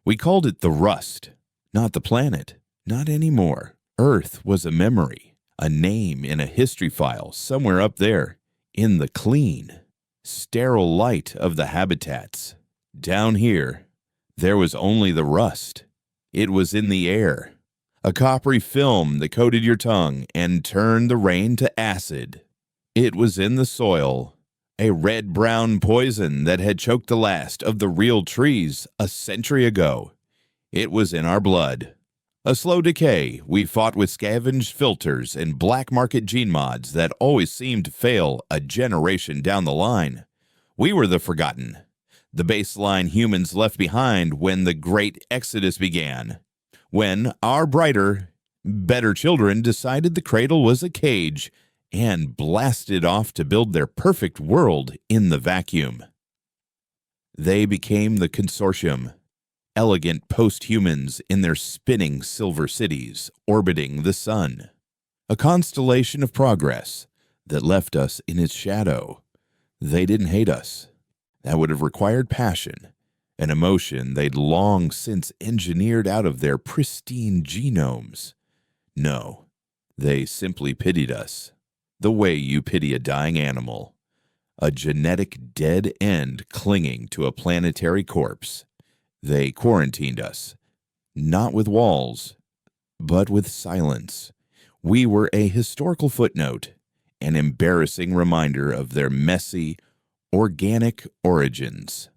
We called it the Rust, not the planet, not anymore. Earth was a memory, a name in a history file somewhere up there, in the clean, sterile light of the habitats. Down here, there was only the rust. It was in the air, a coppery film that coated your tongue and turned the rain to acid. It was in the soil, a red-brown poison that had choked the last of the real trees a century ago. It was in our blood. A slow decay we fought with scavenged filters and black market gene mods that always seemed to fail a generation down the line. We were the forgotten, the baseline humans left behind when the great exodus began. When our brighter, better children decided the cradle was a cage and blasted off to build their perfect world in the vacuum. They became the consortium, elegant post-humans in their spinning silver cities orbiting the sun, a constellation of progress that left us in its shadow. They didn't hate us. That would have required passion, an emotion they'd long since engineered out of their pristine genomes. No, they simply pitied us, the way you pity a dying animal, a genetic dead end clinging to a planetary corpse. They quarantined us, not with walls, but with silence. We were a historical footnote, an embarrassing reminder of their messy, organic origins.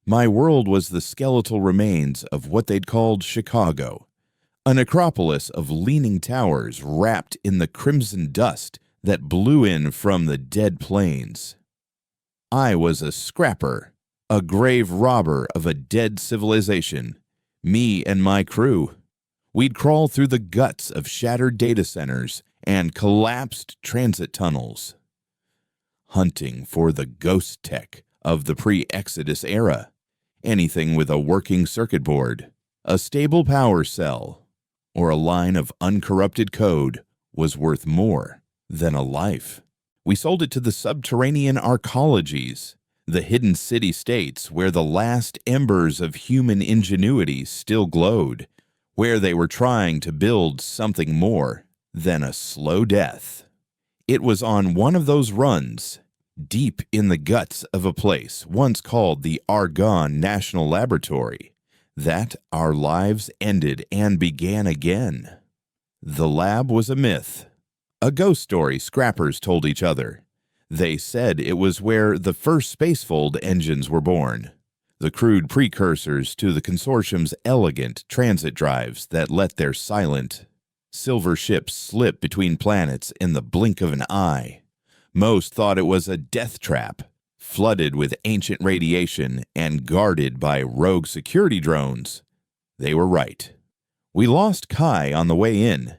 My world was the skeletal remains of what they'd called Chicago, a necropolis of leaning towers wrapped in the crimson dust that blew in from the dead plains. I was a scrapper, a grave robber of a dead civilization, me and my crew. We'd crawl through the guts of shattered data centers and collapsed transit tunnels, hunting for the ghost tech of the pre-Exodus era, anything with a working circuit board, a stable power cell, or a line of uncorrupted code was worth more than a life. We sold it to the subterranean arcologies, the hidden city-states where the last embers of human ingenuity still glowed, where they were trying to build something more than a slow death. It was on one of those runs, deep in the guts of a place once called the Argonne National Laboratory, that our lives ended and began again. The lab was a myth, a ghost story scrappers told each other. They said it was where the first spacefold engines were born, the crude precursors to the consortium's elegant transit drives that let their silent, silver ships slip between planets in the blink of an eye. Most thought it was a death trap, flooded with ancient radiation and guarded by rogue security drones. They were right. We lost Kai on the way in,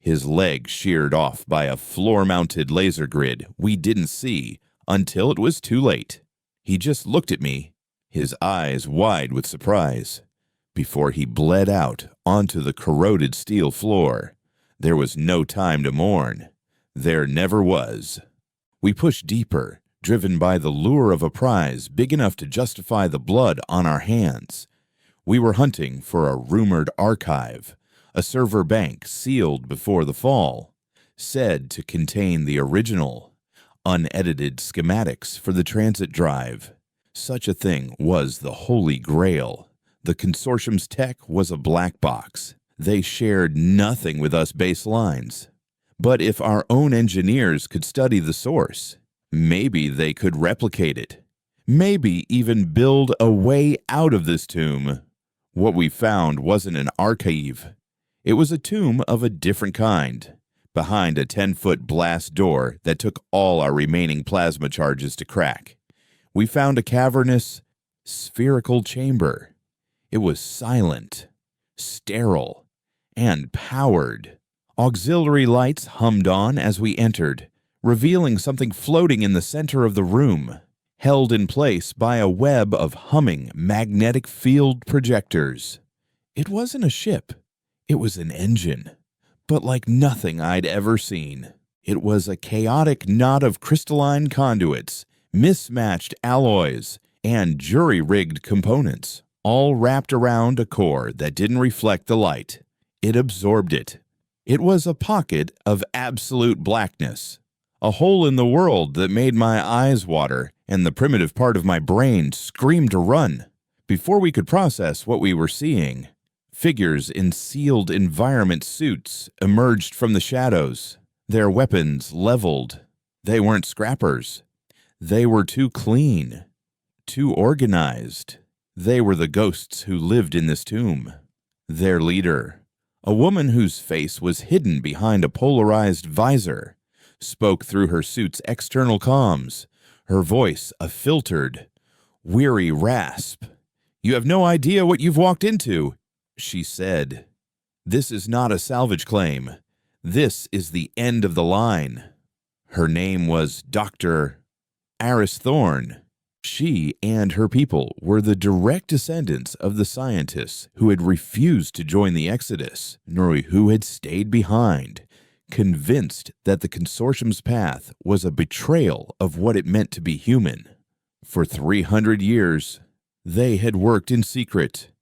his leg sheared off by a floor-mounted laser grid we didn't see until it was too late. He just looked at me, his eyes wide with surprise, before he bled out onto the corroded steel floor. There was no time to mourn. There never was. We pushed deeper, driven by the lure of a prize big enough to justify the blood on our hands. We were hunting for a rumored archive, a server bank sealed before the fall, said to contain the original, unedited schematics for the transit drive. Such a thing was the Holy Grail. The consortium's tech was a black box. They shared nothing with us baselines. But if our own engineers could study the source, maybe they could replicate it. Maybe even build a way out of this tomb. What we found wasn't an archive. It was a tomb of a different kind, behind a 10-foot blast door that took all our remaining plasma charges to crack. We found a cavernous, spherical chamber. It was silent, sterile, and powered. Auxiliary lights hummed on as we entered, revealing something floating in the center of the room, held in place by a web of humming magnetic field projectors. It wasn't a ship. It was an engine, but like nothing I'd ever seen. It was a chaotic knot of crystalline conduits, mismatched alloys, and jury-rigged components, all wrapped around a core that didn't reflect the light. It absorbed it. It was a pocket of absolute blackness, a hole in the world that made my eyes water and the primitive part of my brain scream to run. Before we could process what we were seeing, figures in sealed environment suits emerged from the shadows, their weapons leveled. They weren't scrappers. They were too clean, too organized. They were the ghosts who lived in this tomb. Their leader, a woman whose face was hidden behind a polarized visor, spoke through her suit's external comms, her voice a filtered, weary rasp. "You have no idea what you've walked into," she said. "This is not a salvage claim. This is the end of the line." Her name was Dr. Aris Thorne. She and her people were the direct descendants of the scientists who had refused to join the Exodus, nor who had stayed behind, convinced that the consortium's path was a betrayal of what it meant to be human. For 300 years, they had worked in secret,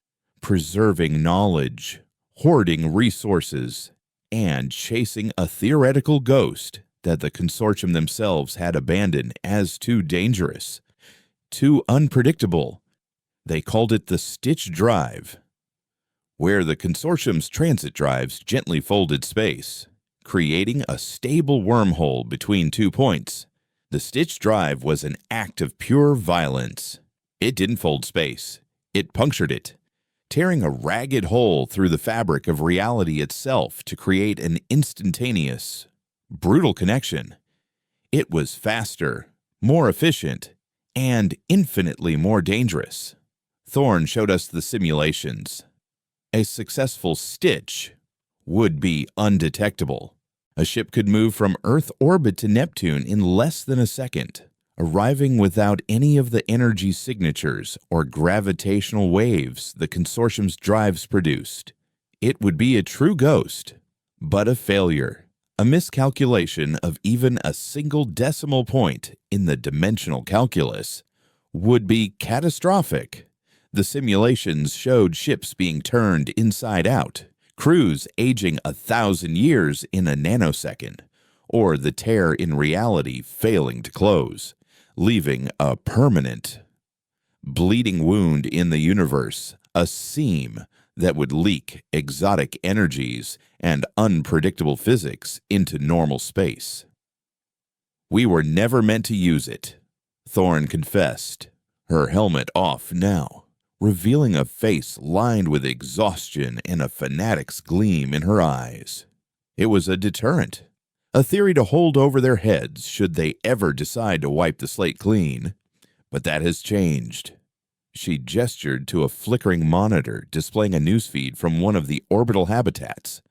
preserving knowledge, hoarding resources, and chasing a theoretical ghost that the consortium themselves had abandoned as too dangerous, too unpredictable. They called it the Stitch Drive, where the consortium's transit drives gently folded space, creating a stable wormhole between 2 points. The Stitch Drive was an act of pure violence. It didn't fold space. It punctured it, tearing a ragged hole through the fabric of reality itself to create an instantaneous, brutal connection. It was faster, more efficient, and infinitely more dangerous. Thorne showed us the simulations. A successful stitch would be undetectable. A ship could move from Earth orbit to Neptune in less than a second, arriving without any of the energy signatures or gravitational waves the consortium's drives produced. It would be a true ghost, but a failure. A miscalculation of even a single decimal point in the dimensional calculus would be catastrophic. The simulations showed ships being turned inside out, crews aging 1,000 years in a nanosecond, or the tear in reality failing to close, leaving a permanent, bleeding wound in the universe, a seam that would leak exotic energies and unpredictable physics into normal space. "We were never meant to use it," Thorne confessed, her helmet off now, revealing a face lined with exhaustion and a fanatic's gleam in her eyes. It was a deterrent, a theory to hold over their heads should they ever decide to wipe the slate clean. But that has changed. She gestured to a flickering monitor displaying a newsfeed from one of the orbital habitats,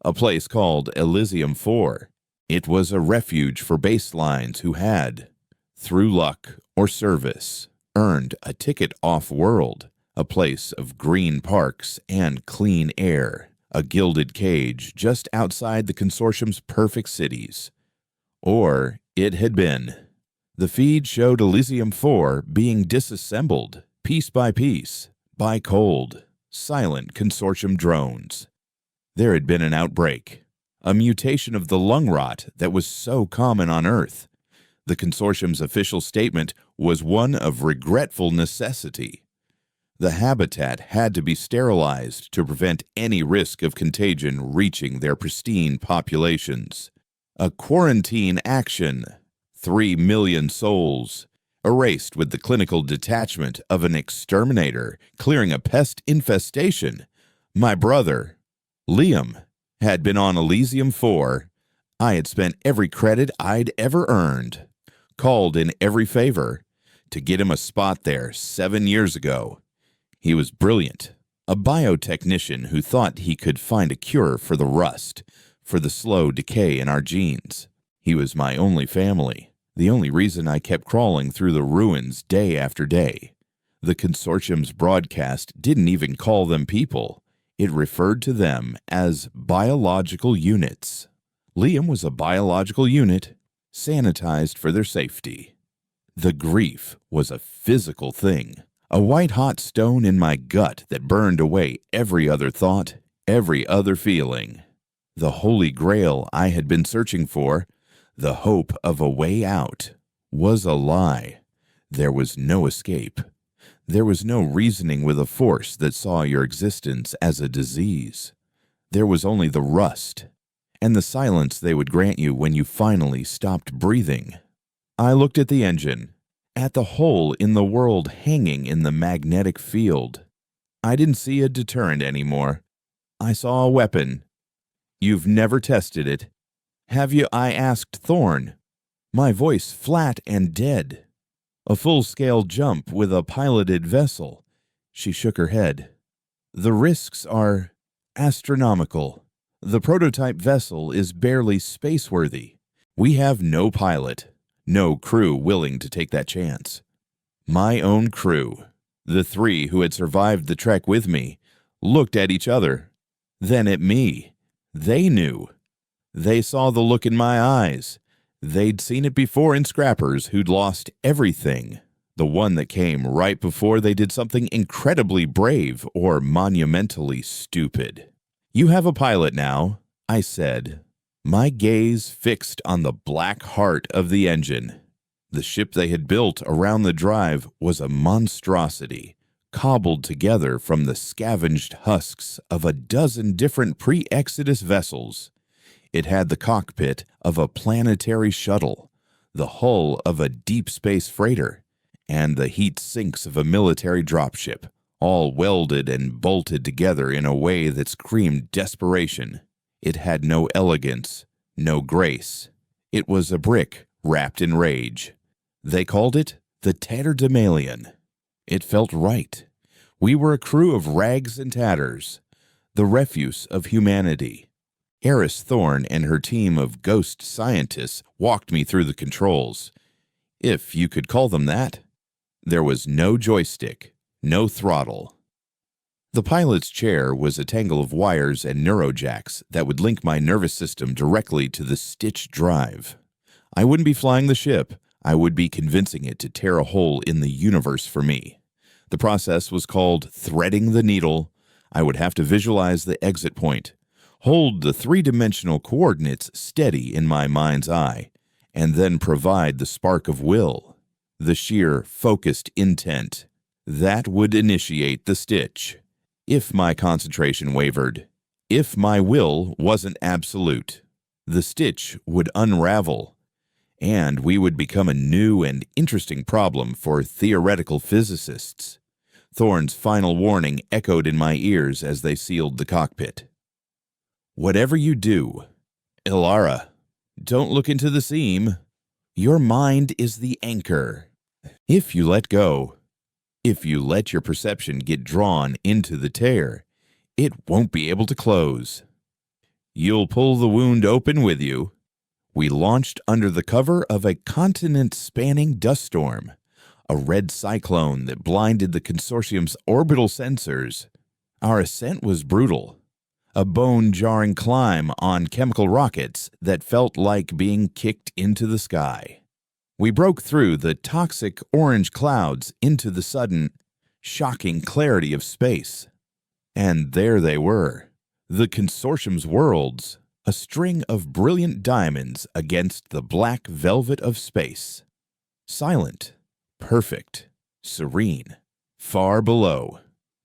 a place called Elysium 4. It was a refuge for baselines who had, through luck or service, earned a ticket off-world, a place of green parks and clean air, a gilded cage just outside the consortium's perfect cities. Or it had been. The feed showed Elysium 4 being disassembled, piece by cold, silent consortium drones. There had been an outbreak, a mutation of the lung rot that was so common on Earth. The consortium's official statement was one of regretful necessity. The habitat had to be sterilized to prevent any risk of contagion reaching their pristine populations. A quarantine action, 3 million souls, erased with the clinical detachment of an exterminator clearing a pest infestation. My brother, Liam, had been on Elysium 4. I had spent every credit I'd ever earned, called in every favor, to get him a spot there 7 years ago. He was brilliant, a biotechnician who thought he could find a cure for the rust, for the slow decay in our genes. He was my only family, the only reason I kept crawling through the ruins day after day. The consortium's broadcast didn't even call them people. It referred to them as biological units. Liam was a biological unit, sanitized for their safety. The grief was a physical thing, a white-hot stone in my gut that burned away every other thought, every other feeling. The holy grail I had been searching for, the hope of a way out, was a lie. There was no escape. There was no reasoning with a force that saw your existence as a disease. There was only the rust, and the silence they would grant you when you finally stopped breathing. I looked at the engine, at the hole in the world hanging in the magnetic field. I didn't see a deterrent anymore. I saw a weapon. "You've never tested it, have you?" I asked Thorn, my voice flat and dead. "A full-scale jump with a piloted vessel." She shook her head. "The risks are astronomical. The prototype vessel is barely spaceworthy. We have no pilot, no crew willing to take that chance." My own crew, the 3 who had survived the trek with me, looked at each other, then at me. They knew. They saw the look in my eyes. They'd seen it before in scrappers who'd lost everything. The one that came right before they did something incredibly brave or monumentally stupid. "You have a pilot now," I said, my gaze fixed on the black heart of the engine. The ship they had built around the drive was a monstrosity, cobbled together from the scavenged husks of a dozen different pre-Exodus vessels. It had the cockpit of a planetary shuttle, the hull of a deep space freighter, and the heat sinks of a military dropship, all welded and bolted together in a way that screamed desperation. It had no elegance, no grace. It was a brick wrapped in rage. They called it the Tatterdemalion. It felt right. We were a crew of rags and tatters, the refuse of humanity. Eris Thorn and her team of ghost scientists walked me through the controls, if you could call them that. There was no joystick, no throttle. The pilot's chair was a tangle of wires and neurojacks that would link my nervous system directly to the stitch drive. I wouldn't be flying the ship. I would be convincing it to tear a hole in the universe for me. The process was called threading the needle. I would have to visualize the exit point, hold the 3-dimensional coordinates steady in my mind's eye, and then provide the spark of will, the sheer, focused intent. That would initiate the stitch. If my concentration wavered, if my will wasn't absolute, the stitch would unravel, and we would become a new and interesting problem for theoretical physicists. Thorn's final warning echoed in my ears as they sealed the cockpit. "Whatever you do, Ilara, don't look into the seam. Your mind is the anchor. If you let go, if you let your perception get drawn into the tear, it won't be able to close. You'll pull the wound open with you." We launched under the cover of a continent-spanning dust storm, a red cyclone that blinded the consortium's orbital sensors. Our ascent was brutal, a bone-jarring climb on chemical rockets that felt like being kicked into the sky. We broke through the toxic orange clouds into the sudden, shocking clarity of space. And there they were, the consortium's worlds, a string of brilliant diamonds against the black velvet of space. Silent, perfect, serene. Far below,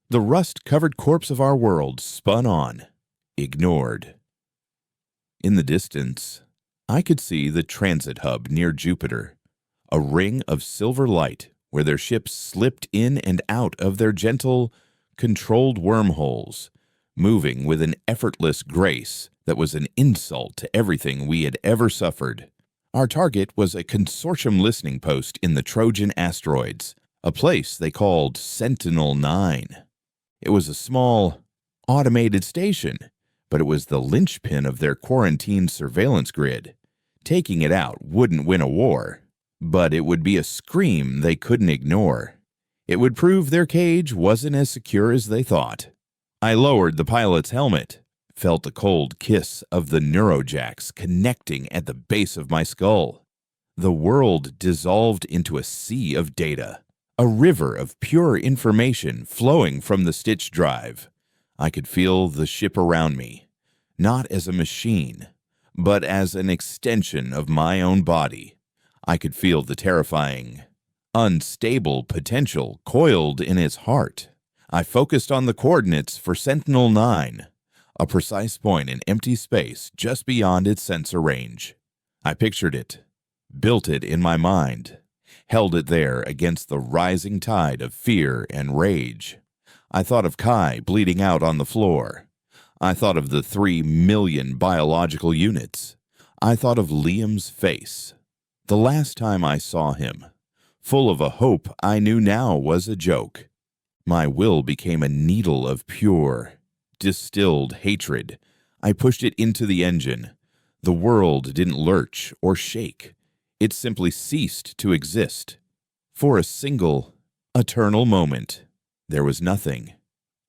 the rust-covered corpse of our world spun on, ignored. In the distance, I could see the transit hub near Jupiter, a ring of silver light where their ships slipped in and out of their gentle, controlled wormholes, moving with an effortless grace that was an insult to everything we had ever suffered. Our target was a consortium listening post in the Trojan asteroids, a place they called Sentinel-9. It was a small, automated station, but it was the linchpin of their quarantined surveillance grid. Taking it out wouldn't win a war, but it would be a scream they couldn't ignore. It would prove their cage wasn't as secure as they thought. I lowered the pilot's helmet, felt the cold kiss of the neurojacks connecting at the base of my skull. The world dissolved into a sea of data, a river of pure information flowing from the stitch drive. I could feel the ship around me, not as a machine, but as an extension of my own body. I could feel the terrifying, unstable potential coiled in its heart. I focused on the coordinates for Sentinel-9, a precise point in empty space just beyond its sensor range. I pictured it, built it in my mind, held it there against the rising tide of fear and rage. I thought of Kai bleeding out on the floor. I thought of the 3 million biological units. I thought of Liam's face. The last time I saw him, full of a hope I knew now was a joke. My will became a needle of pure, distilled hatred. I pushed it into the engine. The world didn't lurch or shake. It simply ceased to exist. For a single, eternal moment, there was nothing.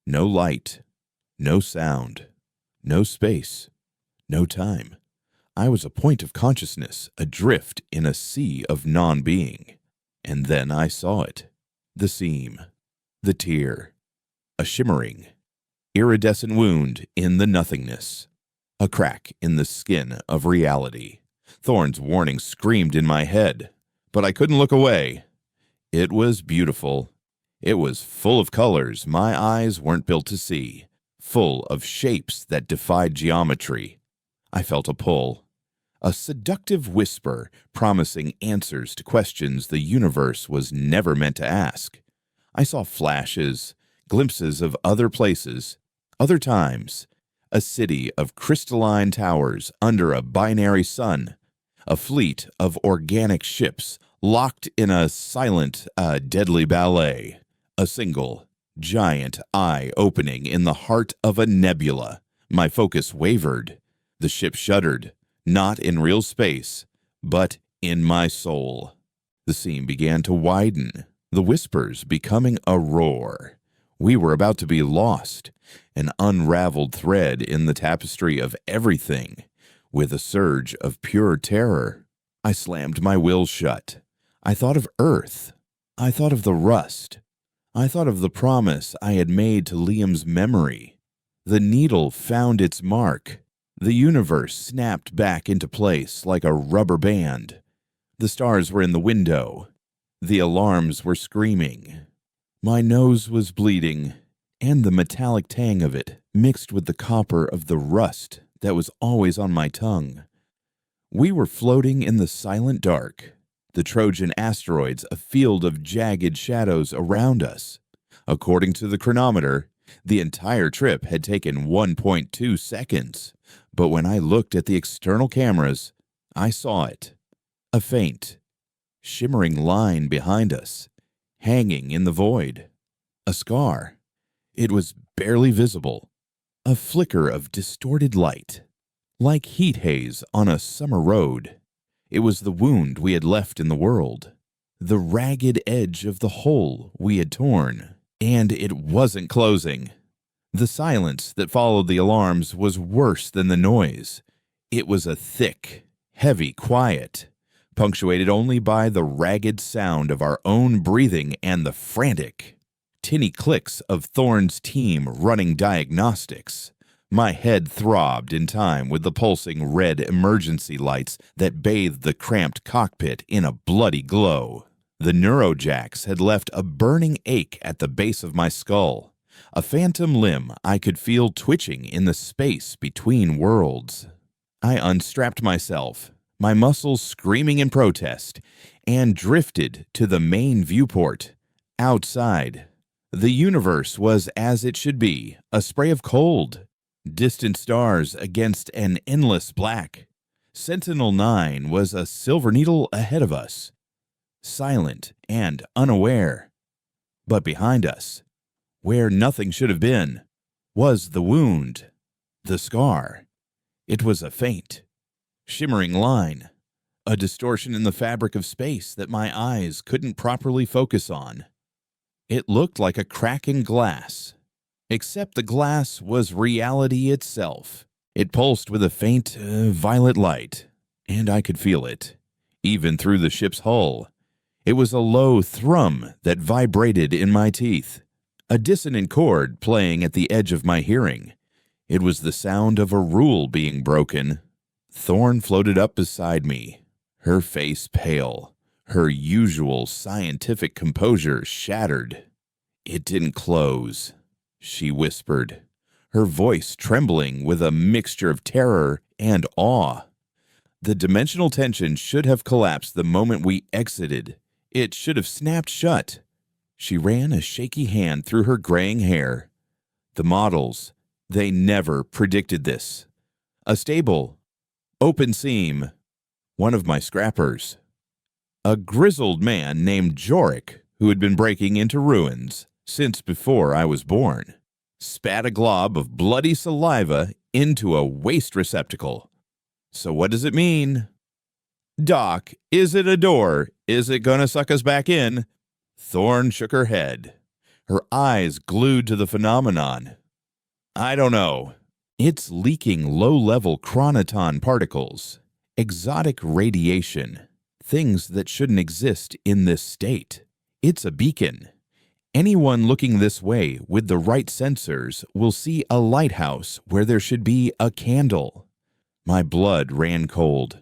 No light, no sound, no space, no time. I was a point of consciousness, adrift in a sea of non-being. And then I saw it. The seam, the tear, a shimmering, iridescent wound in the nothingness, a crack in the skin of reality. Thorn's warning screamed in my head, but I couldn't look away. It was beautiful. It was full of colors my eyes weren't built to see, full of shapes that defied geometry. I felt a pull, a seductive whisper promising answers to questions the universe was never meant to ask. I saw flashes, glimpses of other places, other times, a city of crystalline towers under a binary sun, a fleet of organic ships locked in a silent, deadly ballet, a single, giant eye opening in the heart of a nebula. My focus wavered. The ship shuddered, not in real space, but in my soul. The seam began to widen, the whispers becoming a roar. We were about to be lost, an unraveled thread in the tapestry of everything. With a surge of pure terror, I slammed my will shut. I thought of Earth. I thought of the rust. I thought of the promise I had made to Liam's memory. The needle found its mark. The universe snapped back into place like a rubber band. The stars were in the window. The alarms were screaming. My nose was bleeding, and the metallic tang of it mixed with the copper of the rust that was always on my tongue. We were floating in the silent dark, the Trojan asteroids a field of jagged shadows around us. According to the chronometer, the entire trip had taken 1.2 seconds, but when I looked at the external cameras, I saw it. A faint, shimmering line behind us, hanging in the void. A scar. It was barely visible. A flicker of distorted light, like heat haze on a summer road. It was the wound we had left in the world, the ragged edge of the hole we had torn, and it wasn't closing. The silence that followed the alarms was worse than the noise. It was a thick, heavy quiet, punctuated only by the ragged sound of our own breathing and the frantic, tinny clicks of Thorne's team running diagnostics. My head throbbed in time with the pulsing red emergency lights that bathed the cramped cockpit in a bloody glow. The neurojacks had left a burning ache at the base of my skull, a phantom limb I could feel twitching in the space between worlds. I unstrapped myself, my muscles screaming in protest, and drifted to the main viewport. Outside, the universe was as it should be, a spray of cold, distant stars against an endless black. Sentinel-9 was a silver needle ahead of us, silent and unaware. But behind us, where nothing should have been, was the wound, the scar. It was a faint, shimmering line, a distortion in the fabric of space that my eyes couldn't properly focus on. It looked like a crack in glass, except the glass was reality itself. It pulsed with a faint, violet light, and I could feel it, even through the ship's hull. It was a low thrum that vibrated in my teeth, a dissonant chord playing at the edge of my hearing. It was the sound of a rule being broken. Thorn floated up beside me, her face pale, her usual scientific composure shattered. "It didn't close," she whispered, her voice trembling with a mixture of terror and awe. The dimensional tension should have collapsed the moment we exited. It should have snapped shut. She ran a shaky hand through her graying hair. The models, they never predicted this. A stable, open seam, one of my scrappers. A grizzled man named Jorik, who had been breaking into ruins since before I was born, spat a glob of bloody saliva into a waste receptacle. "So what does it mean?" "Doc, is it a door? Is it gonna suck us back in?" Thorn shook her head, her eyes glued to the phenomenon. "I don't know. It's leaking low-level chronoton particles, exotic radiation, things that shouldn't exist in this state. It's a beacon. Anyone looking this way with the right sensors will see a lighthouse where there should be a candle." My blood ran cold.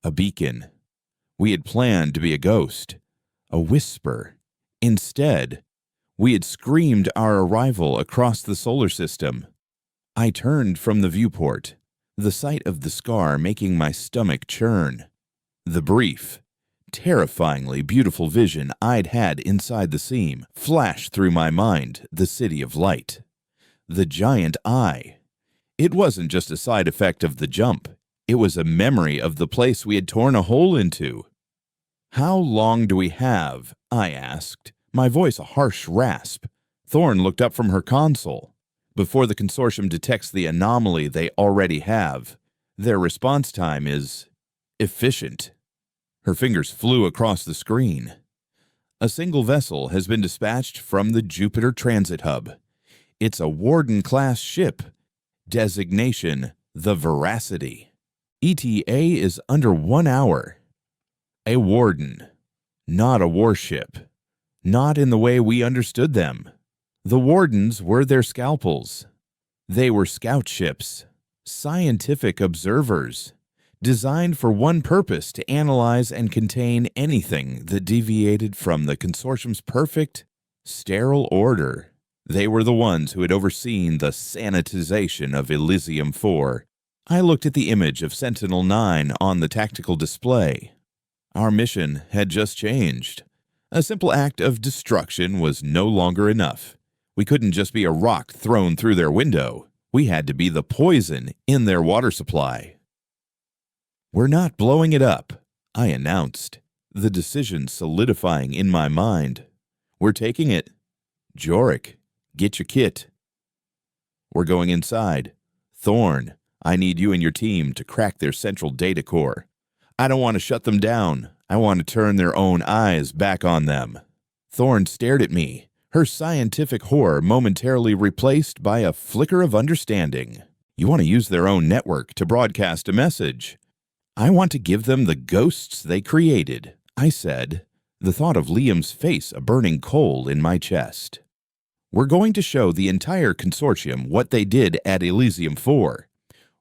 A beacon. We had planned to be a ghost, a whisper. Instead, we had screamed our arrival across the solar system. I turned from the viewport, the sight of the scar making my stomach churn. The brief, terrifyingly beautiful vision I'd had inside the seam flashed through my mind, the city of light. The giant eye. It wasn't just a side effect of the jump. It was a memory of the place we had torn a hole into. "How long do we have?" I asked, my voice a harsh rasp. Thorn looked up from her console. "Before the consortium detects the anomaly they already have, their response time is efficient." Her fingers flew across the screen. "A single vessel has been dispatched from the Jupiter Transit Hub. It's a Warden-class ship. Designation, the Veracity. ETA is under 1 hour. A Warden, not a warship. Not in the way we understood them. The Wardens were their scalpels. They were scout ships, scientific observers, designed for one purpose: to analyze and contain anything that deviated from the consortium's perfect, sterile order. They were the ones who had overseen the sanitization of Elysium 4. I looked at the image of Sentinel-9 on the tactical display. Our mission had just changed. A simple act of destruction was no longer enough. We couldn't just be a rock thrown through their window. We had to be the poison in their water supply. "We're not blowing it up," I announced, the decision solidifying in my mind. "We're taking it. Jorik, get your kit. We're going inside. Thorn, I need you and your team to crack their central data core. I don't want to shut them down. I want to turn their own eyes back on them." Thorn stared at me, her scientific horror momentarily replaced by a flicker of understanding. "You want to use their own network to broadcast a message. I want to give them the ghosts they created," I said, the thought of Liam's face a burning coal in my chest. "We're going to show the entire consortium what they did at Elysium 4.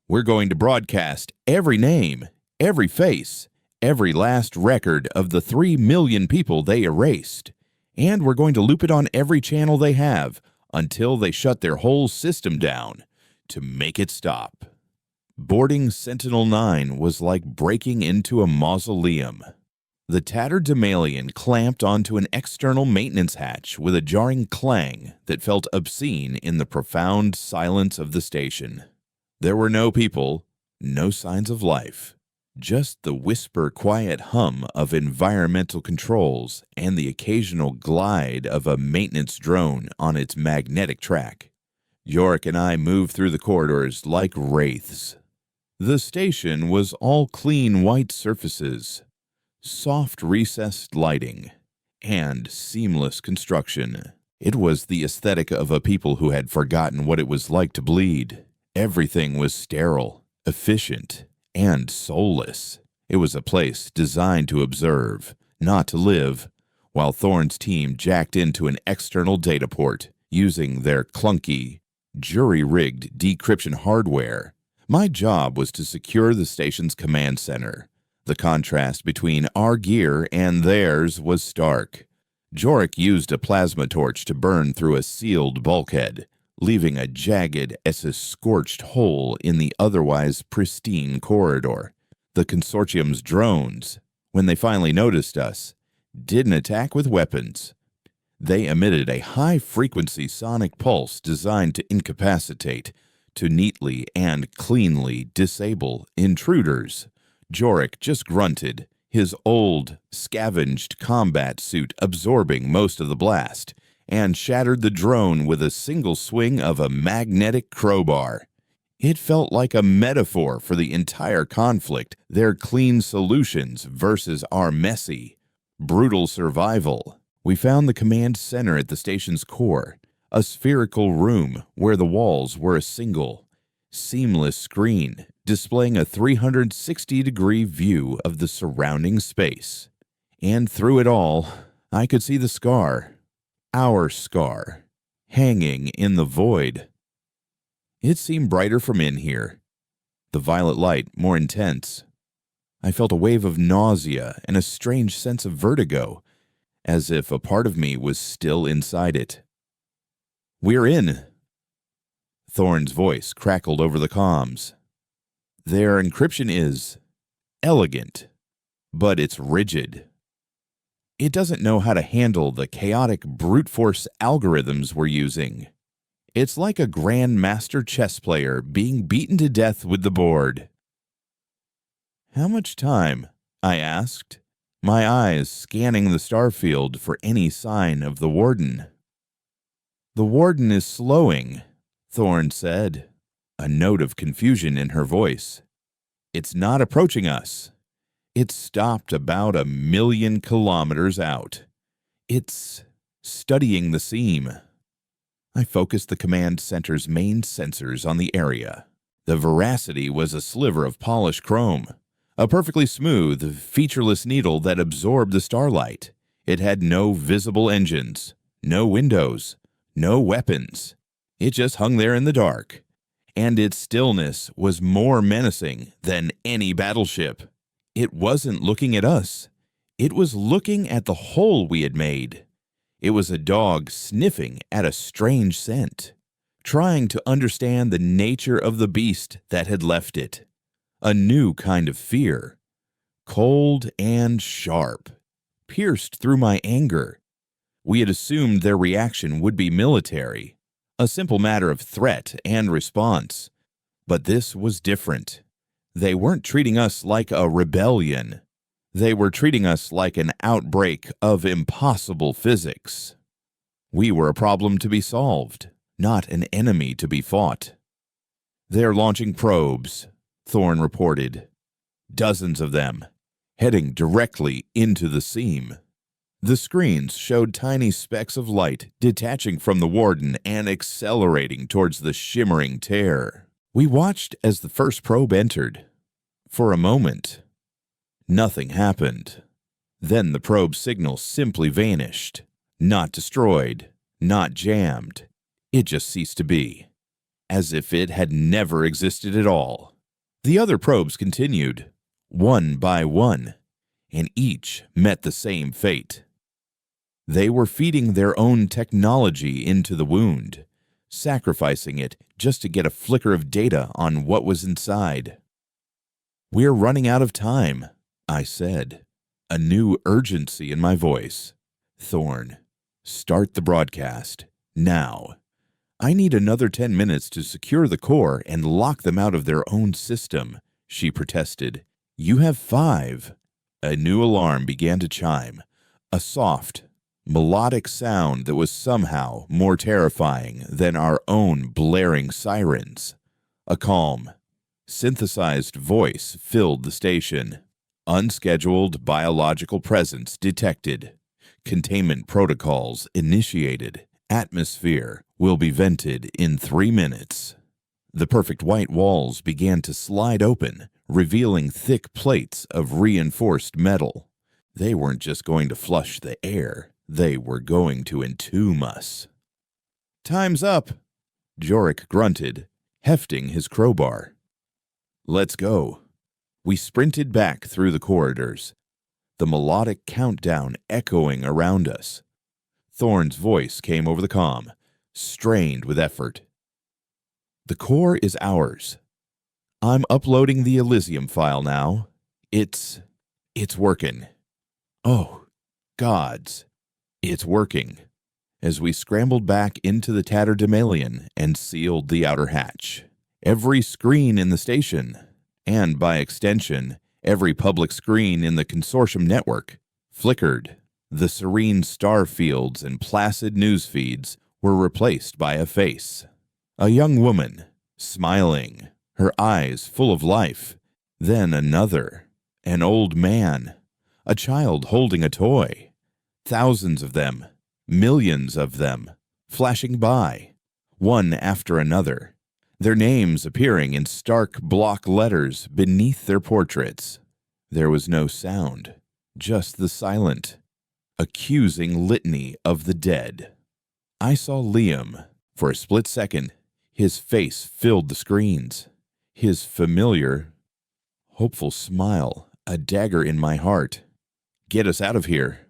We're going to broadcast every name, every face, every last record of the 3 million people they erased. And we're going to loop it on every channel they have until they shut their whole system down to make it stop." Boarding Sentinel-9 was like breaking into a mausoleum. The tattered Demalian clamped onto an external maintenance hatch with a jarring clang that felt obscene in the profound silence of the station. There were no people, no signs of life, just the whisper-quiet hum of environmental controls and the occasional glide of a maintenance drone on its magnetic track. Jorik and I moved through the corridors like wraiths. The station was all clean white surfaces, soft recessed lighting, and seamless construction. It was the aesthetic of a people who had forgotten what it was like to bleed. Everything was sterile, efficient, and soulless. It was a place designed to observe, not to live, while Thorne's team jacked into an external data port using their clunky, jury-rigged decryption hardware. My job was to secure the station's command center. The contrast between our gear and theirs was stark. Jorik used a plasma torch to burn through a sealed bulkhead, leaving a jagged as a scorched hole in the otherwise pristine corridor. The consortium's drones, when they finally noticed us, didn't attack with weapons. They emitted a high-frequency sonic pulse designed to incapacitate, to neatly and cleanly disable intruders. Jorik just grunted, his old, scavenged combat suit absorbing most of the blast, and shattered the drone with a single swing of a magnetic crowbar. It felt like a metaphor for the entire conflict, their clean solutions versus our messy, brutal survival. We found the command center at the station's core, a spherical room where the walls were a single, seamless screen displaying a 360-degree view of the surrounding space. And through it all, I could see the scar, our scar, hanging in the void. It seemed brighter from in here, the violet light more intense. I felt a wave of nausea and a strange sense of vertigo, as if a part of me was still inside it. "We're in." Thorne's voice crackled over the comms. "Their encryption is elegant, but it's rigid. It doesn't know how to handle the chaotic brute force algorithms we're using. It's like a grandmaster chess player being beaten to death with the board." "How much time?" I asked, my eyes scanning the starfield for any sign of the Warden. "The Warden is slowing," Thorne said, a note of confusion in her voice. "It's not approaching us. It's stopped about 1,000,000 kilometers out. It's studying the seam." I focused the command center's main sensors on the area. The Veracity was a sliver of polished chrome, a perfectly smooth, featureless needle that absorbed the starlight. It had no visible engines, no windows, no weapons. It just hung there in the dark, and its stillness was more menacing than any battleship. It wasn't looking at us. It was looking at the hole we had made. It was a dog sniffing at a strange scent, trying to understand the nature of the beast that had left it. A new kind of fear, cold and sharp, pierced through my anger. We had assumed their reaction would be military, a simple matter of threat and response. But this was different. They weren't treating us like a rebellion. They were treating us like an outbreak of impossible physics. We were a problem to be solved, not an enemy to be fought. "They're launching probes," Thorne reported. "Dozens of them, heading directly into the seam." The screens showed tiny specks of light detaching from the Warden and accelerating towards the shimmering tear. We watched as the first probe entered. For a moment, nothing happened. Then the probe signal simply vanished. Not destroyed, not jammed. It just ceased to be, as if it had never existed at all. The other probes continued, one by one, and each met the same fate. They were feeding their own technology into the wound, sacrificing it just to get a flicker of data on what was inside. "We're running out of time," I said, a new urgency in my voice. "Thorne, start the broadcast, now. I need another 10 minutes to secure the core and lock them out of their own system," she protested. "You have 5. A new alarm began to chime, a soft, melodic sound that was somehow more terrifying than our own blaring sirens. A calm, synthesized voice filled the station. "Unscheduled biological presence detected. Containment protocols initiated. Atmosphere will be vented in 3 minutes." The perfect white walls began to slide open, revealing thick plates of reinforced metal. They weren't just going to flush the air, they were going to entomb us. "Time's up," Jorik grunted, hefting his crowbar. "Let's go." We sprinted back through the corridors, the melodic countdown echoing around us. Thorn's voice came over the comm, strained with effort. "The core is ours. I'm uploading the Elysium file now. It's working. Oh, gods, it's working." As we scrambled back into the tatterdemalion and sealed the outer hatch, every screen in the station, and by extension, every public screen in the consortium network, flickered. The serene star fields and placid news feeds were replaced by a face. A young woman, smiling, her eyes full of life. Then another, an old man, a child holding a toy. Thousands of them, millions of them, flashing by, one after another, their names appearing in stark block letters beneath their portraits. There was no sound, just the silent, accusing litany of the dead. I saw Liam. For a split second, his face filled the screens. His familiar, hopeful smile, a dagger in my heart. "Get us out of here,"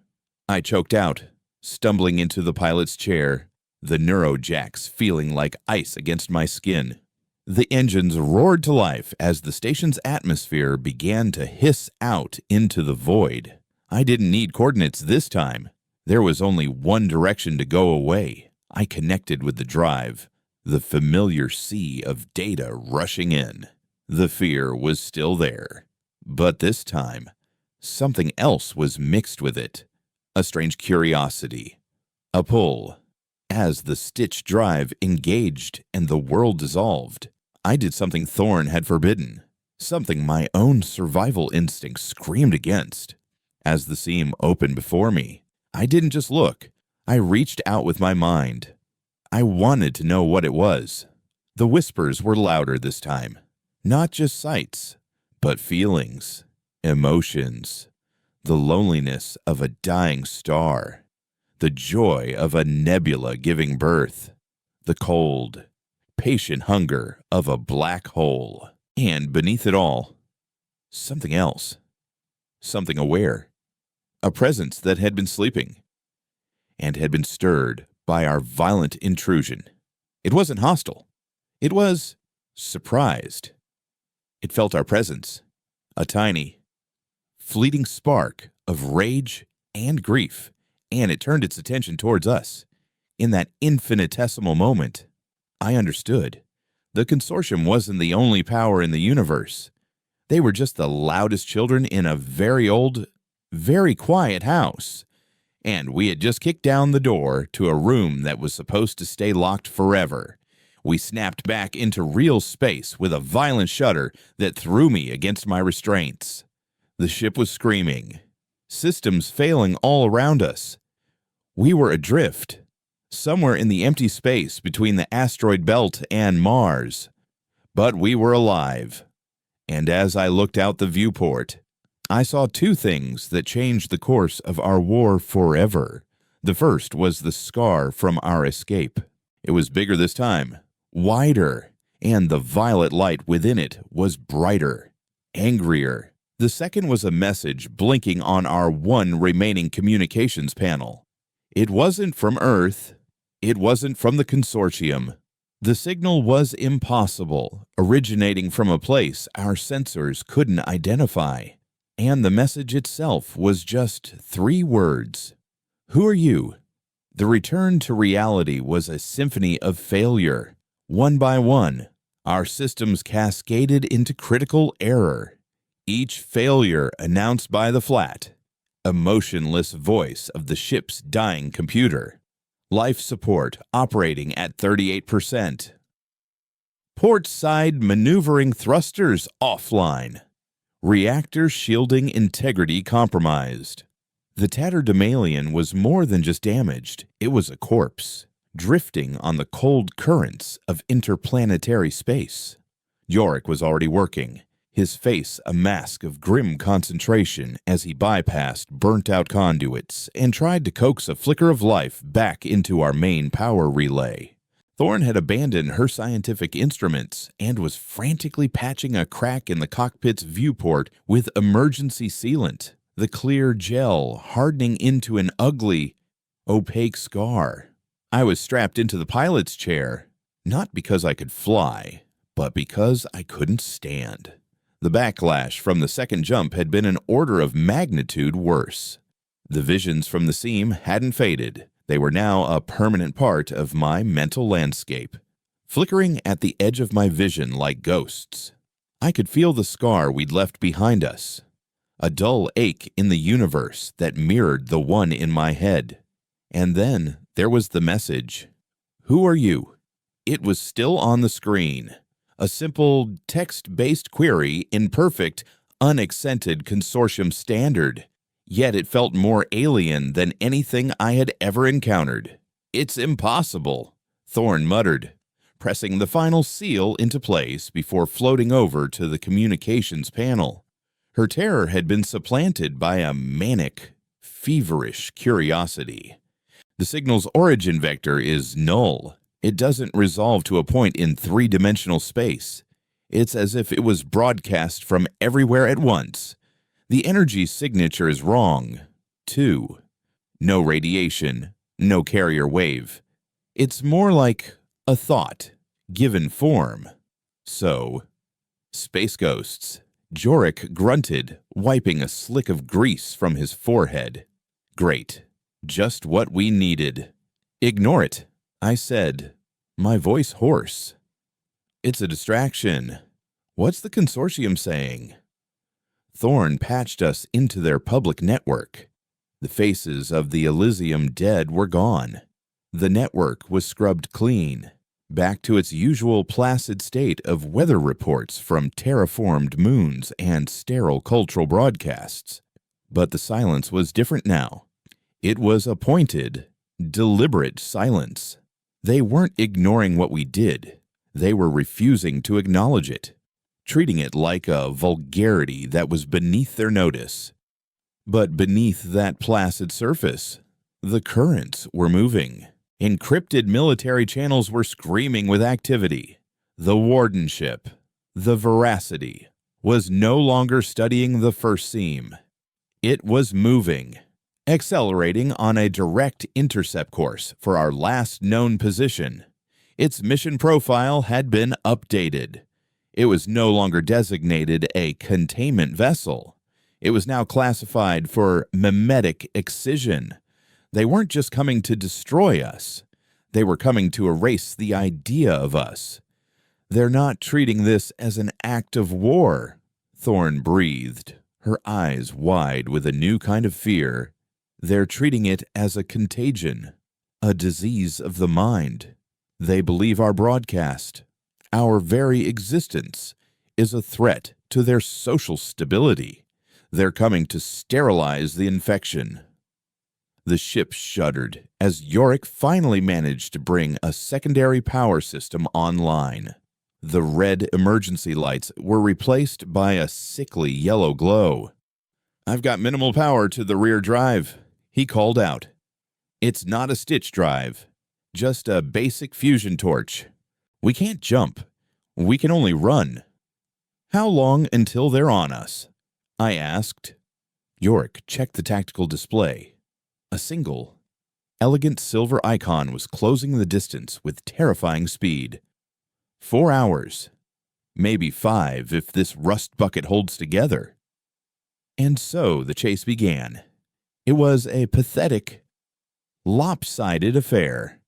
I choked out, stumbling into the pilot's chair, the neurojacks feeling like ice against my skin. The engines roared to life as the station's atmosphere began to hiss out into the void. I didn't need coordinates this time. There was only one direction to go away. I connected with the drive, the familiar sea of data rushing in. The fear was still there, but this time, something else was mixed with it. A strange curiosity, a pull. As the stitch drive engaged and the world dissolved, I did something Thorn had forbidden, something my own survival instincts screamed against. As the seam opened before me, I didn't just look. I reached out with my mind. I wanted to know what it was. The whispers were louder this time. Not just sights, but feelings, emotions, the loneliness of a dying star, the joy of a nebula giving birth, the cold, patient hunger of a black hole, and beneath it all, something else, something aware, a presence that had been sleeping and had been stirred by our violent intrusion. It wasn't hostile. It was surprised. It felt our presence, a tiny, fleeting spark of rage and grief, and it turned its attention towards us. In that infinitesimal moment, I understood. The consortium wasn't the only power in the universe. They were just the loudest children in a very old, very quiet house. And we had just kicked down the door to a room that was supposed to stay locked forever. We snapped back into real space with a violent shudder that threw me against my restraints. The ship was screaming, systems failing all around us. We were adrift, somewhere in the empty space between the asteroid belt and Mars. But we were alive. And as I looked out the viewport, I saw two things that changed the course of our war forever. The first was the scar from our escape. It was bigger this time, wider, and the violet light within it was brighter, angrier. The second was a message blinking on our one remaining communications panel. It wasn't from Earth. It wasn't from the consortium. The signal was impossible, originating from a place our sensors couldn't identify. And the message itself was just 3 words. Who are you? The return to reality was a symphony of failure. One by one, our systems cascaded into critical error. Each failure announced by the flat, emotionless voice of the ship's dying computer. Life support operating at 38%. Port side maneuvering thrusters offline. Reactor shielding integrity compromised. The tatterdemalion was more than just damaged. It was a corpse, drifting on the cold currents of interplanetary space. Yorick was already working, his face a mask of grim concentration as he bypassed burnt-out conduits and tried to coax a flicker of life back into our main power relay. Thorn had abandoned her scientific instruments and was frantically patching a crack in the cockpit's viewport with emergency sealant, the clear gel hardening into an ugly, opaque scar. I was strapped into the pilot's chair, not because I could fly, but because I couldn't stand. The backlash from the second jump had been an order of magnitude worse. The visions from the seam hadn't faded. They were now a permanent part of my mental landscape, flickering at the edge of my vision like ghosts. I could feel the scar we'd left behind us, a dull ache in the universe that mirrored the one in my head. And then there was the message. "Who are you?" It was still on the screen. A simple, text-based query in perfect, unaccented consortium standard. Yet it felt more alien than anything I had ever encountered. "It's impossible," Thorn muttered, pressing the final seal into place before floating over to the communications panel. Her terror had been supplanted by a manic, feverish curiosity. "The signal's origin vector is null. It doesn't resolve to a point in three-dimensional space. It's as if it was broadcast from everywhere at once. The energy signature is wrong, too. No radiation, no carrier wave. It's more like a thought, given form. So, space ghosts." Jorik grunted, wiping a slick of grease from his forehead. "Great. Just what we needed." "Ignore it," I said, my voice hoarse. "It's a distraction. What's the consortium saying?" Thorn patched us into their public network. The faces of the Elysium dead were gone. The network was scrubbed clean, back to its usual placid state of weather reports from terraformed moons and sterile cultural broadcasts. But the silence was different now. It was a pointed, deliberate silence. They weren't ignoring what we did. They were refusing to acknowledge it, treating it like a vulgarity that was beneath their notice. But beneath that placid surface, the currents were moving. Encrypted military channels were screaming with activity. The wardenship, the veracity, was no longer studying the first seam. It was moving, accelerating on a direct intercept course for our last known position. Its mission profile had been updated. It was no longer designated a containment vessel. It was now classified for mimetic excision. They weren't just coming to destroy us. They were coming to erase the idea of us. "They're not treating this as an act of war," Thorn breathed, her eyes wide with a new kind of fear. "They're treating it as a contagion, a disease of the mind. They believe our broadcast, our very existence, is a threat to their social stability. They're coming to sterilize the infection." The ship shuddered as Jorik finally managed to bring a secondary power system online. The red emergency lights were replaced by a sickly yellow glow. "I've got minimal power to the rear drive," he called out. "It's not a stitch drive, just a basic fusion torch. We can't jump. We can only run." "How long until they're on us?" I asked. Jorik checked the tactical display. A single, elegant silver icon was closing the distance with terrifying speed. 4 hours. Maybe 5 if this rust bucket holds together. And so the chase began. It was a pathetic, lopsided affair.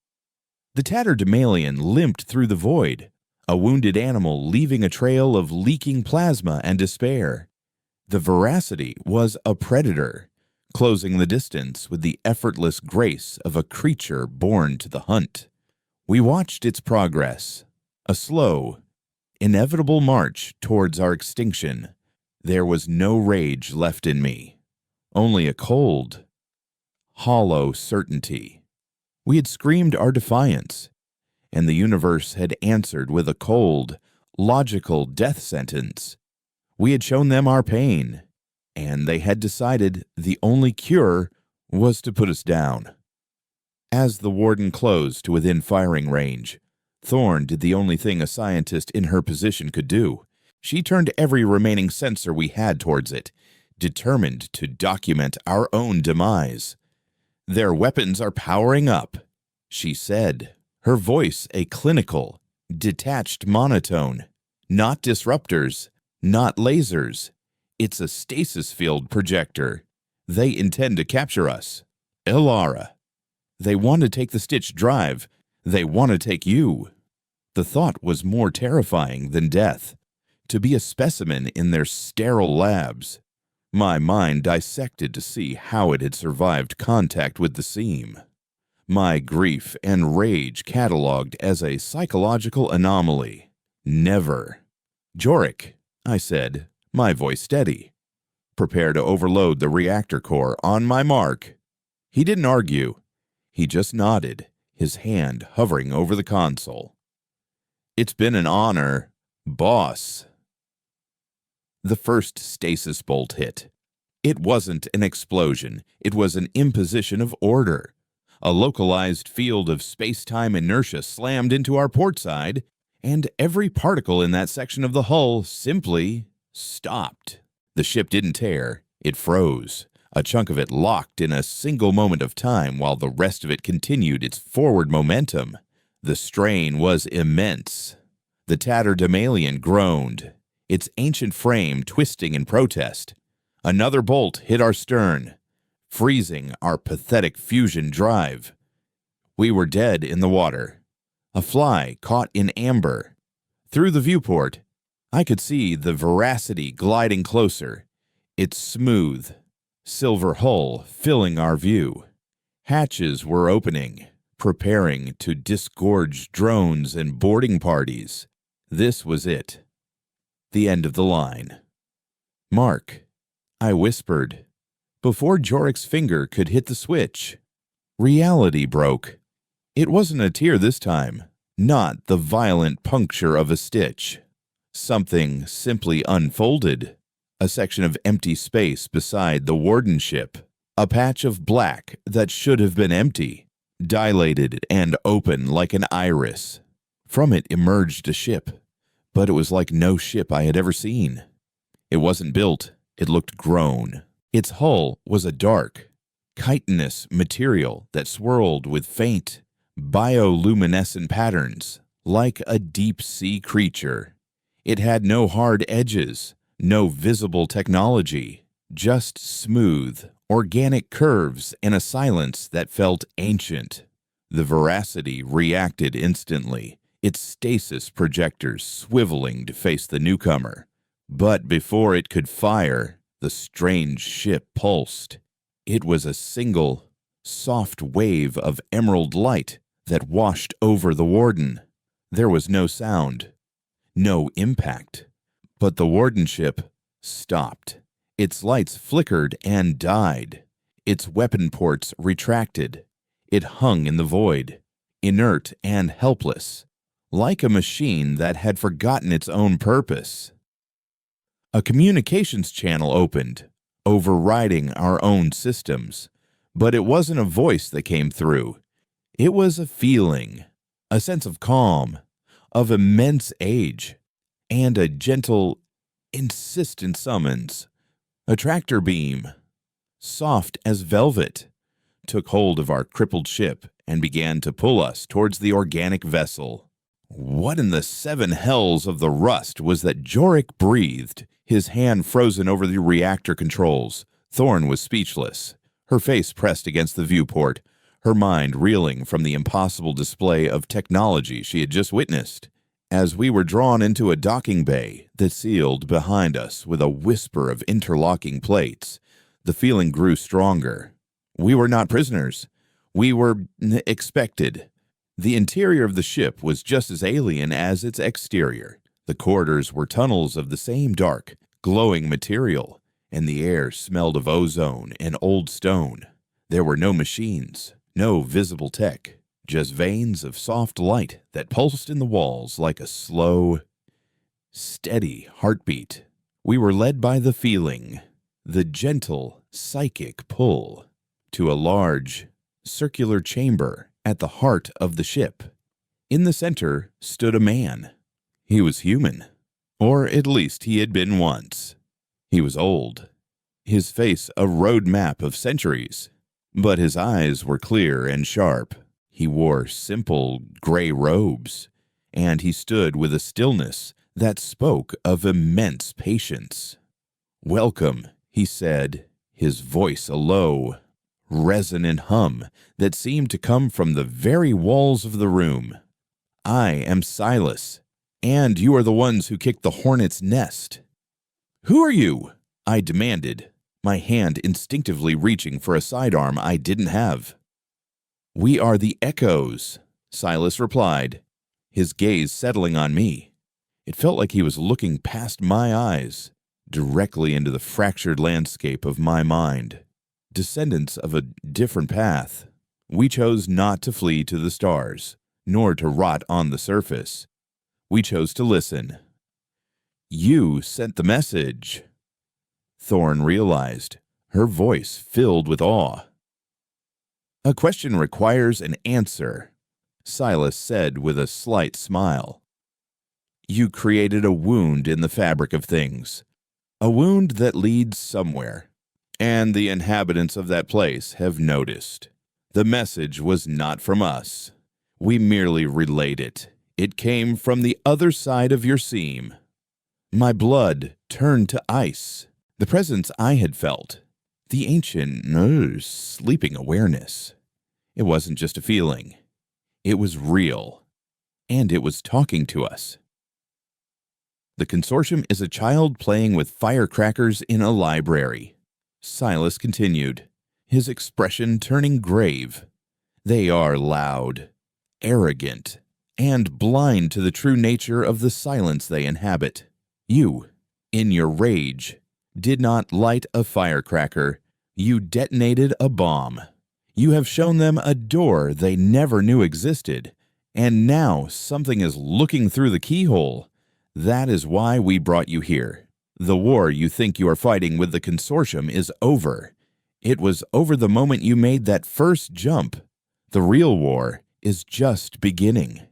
The tatterdemalion limped through the void, a wounded animal leaving a trail of leaking plasma and despair. The veracity was a predator, closing the distance with the effortless grace of a creature born to the hunt. We watched its progress, a slow, inevitable march towards our extinction. There was no rage left in me, only a cold, hollow certainty. We had screamed our defiance, and the universe had answered with a cold, logical death sentence. We had shown them our pain, and they had decided the only cure was to put us down. As the warden closed to within firing range, Thorn did the only thing a scientist in her position could do. She turned every remaining sensor we had towards it, determined to document our own demise. "Their weapons are powering up," she said, her voice a clinical, detached monotone. "Not disruptors, not lasers. It's a stasis field projector. They intend to capture us. Ilara. They want to take the Stitch Drive. They want to take you." The thought was more terrifying than death. To be a specimen in their sterile labs. My mind dissected to see how it had survived contact with the seam. My grief and rage cataloged as a psychological anomaly. Never. "Jorik," I said, my voice steady. "Prepare to overload the reactor core on my mark." He didn't argue. He just nodded, his hand hovering over the console. "It's been an honor, boss." The first stasis bolt hit. It wasn't an explosion. It was an imposition of order. A localized field of space-time inertia slammed into our port side, and every particle in that section of the hull simply stopped. The ship didn't tear. It froze. A chunk of it locked in a single moment of time while the rest of it continued its forward momentum. The strain was immense. The tatterdemalion groaned, its ancient frame twisting in protest. Another bolt hit our stern, freezing our pathetic fusion drive. We were dead in the water, a fly caught in amber. Through the viewport, I could see the Veracity gliding closer, its smooth, silver hull filling our view. Hatches were opening, preparing to disgorge drones and boarding parties. This was it. The end of the line. "Mark," I whispered, before Jorik's finger could hit the switch. Reality broke. It wasn't a tear this time, not the violent puncture of a stitch. Something simply unfolded. A section of empty space beside the wardenship. A patch of black that should have been empty, dilated and open like an iris. From it emerged a ship, but it was like no ship I had ever seen. It wasn't built, it looked grown. Its hull was a dark, chitinous material that swirled with faint, bioluminescent patterns, like a deep-sea creature. It had no hard edges, no visible technology, just smooth, organic curves and a silence that felt ancient. The Veracity reacted instantly, its stasis projectors swiveling to face the newcomer. But before it could fire, the strange ship pulsed. It was a single, soft wave of emerald light that washed over the warden. There was no sound, no impact, but the wardenship stopped. Its lights flickered and died. Its weapon ports retracted. It hung in the void, inert and helpless, like a machine that had forgotten its own purpose. A communications channel opened, overriding our own systems. But it wasn't a voice that came through. It was a feeling, a sense of calm, of immense age, and a gentle, insistent summons. A tractor beam, soft as velvet, took hold of our crippled ship and began to pull us towards the organic vessel. What in the seven hells of the rust was that Jorik breathed, his hand frozen over the reactor controls? Thorn was speechless, her face pressed against the viewport, her mind reeling from the impossible display of technology she had just witnessed. As we were drawn into a docking bay that sealed behind us with a whisper of interlocking plates, the feeling grew stronger. We were not prisoners. We were expected. The interior of the ship was just as alien as its exterior. The corridors were tunnels of the same dark, glowing material, and the air smelled of ozone and old stone. There were no machines, no visible tech, just veins of soft light that pulsed in the walls like a slow, steady heartbeat. We were led by the feeling, the gentle psychic pull, to a large, circular chamber at the heart of the ship. In the center stood a man. He was human, or at least he had been once. He was old, his face a road map of centuries, but his eyes were clear and sharp. He wore simple gray robes, and he stood with a stillness that spoke of immense patience. "Welcome," he said, his voice a low, resonant hum that seemed to come from the very walls of the room. "I am Silas, and you are the ones who kicked the hornet's nest." "Who are you?" I demanded, my hand instinctively reaching for a sidearm I didn't have. "We are the Echoes," Silas replied, his gaze settling on me. It felt like he was looking past my eyes, directly into the fractured landscape of my mind. Descendants of a different path, we chose not to flee to the stars, nor to rot on the surface. We chose to listen. "You sent the message," Thorn realized, her voice filled with awe. "A question requires an answer," Silas said with a slight smile. "You created a wound in the fabric of things, a wound that leads somewhere, and the inhabitants of that place have noticed. The message was not from us. We merely relayed it. It came from the other side of your seam." My blood turned to ice. The presence I had felt, the ancient, sleeping awareness. It wasn't just a feeling. It was real, and it was talking to us. "The consortium is a child playing with firecrackers in a library," Silas continued, his expression turning grave. "They are loud, arrogant, and blind to the true nature of the silence they inhabit. You, in your rage, did not light a firecracker. You detonated a bomb. You have shown them a door they never knew existed, and now something is looking through the keyhole. That is why we brought you here. The war you think you are fighting with the consortium is over. It was over the moment you made that first jump. The real war is just beginning,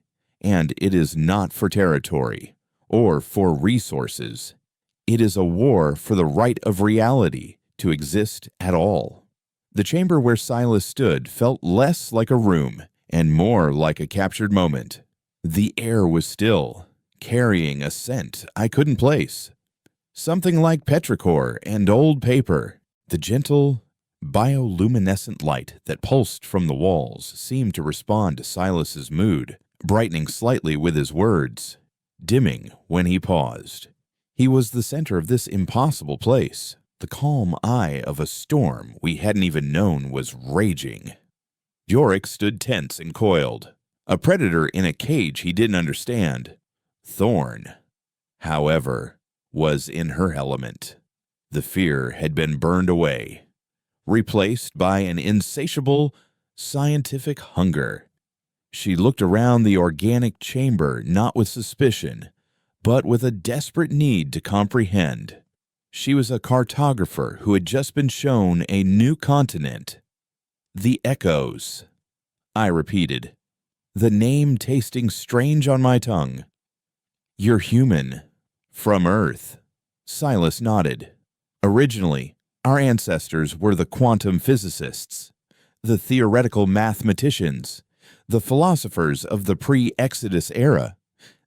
and it is not for territory or for resources. It is a war for the right of reality to exist at all." The chamber where Silas stood felt less like a room and more like a captured moment. The air was still, carrying a scent I couldn't place. Something like petrichor and old paper. The gentle, bioluminescent light that pulsed from the walls seemed to respond to Silas's mood, brightening slightly with his words, dimming when he paused. He was the center of this impossible place, the calm eye of a storm we hadn't even known was raging. Yorick stood tense and coiled, a predator in a cage he didn't understand. Thorn, however, was in her element. The fear had been burned away, replaced by an insatiable, scientific hunger. She looked around the organic chamber not with suspicion, but with a desperate need to comprehend. She was a cartographer who had just been shown a new continent. "The Echoes," I repeated, the name tasting strange on my tongue. "You're human. From Earth." Silas nodded. "Originally, our ancestors were the quantum physicists, the theoretical mathematicians, the philosophers of the pre-Exodus era.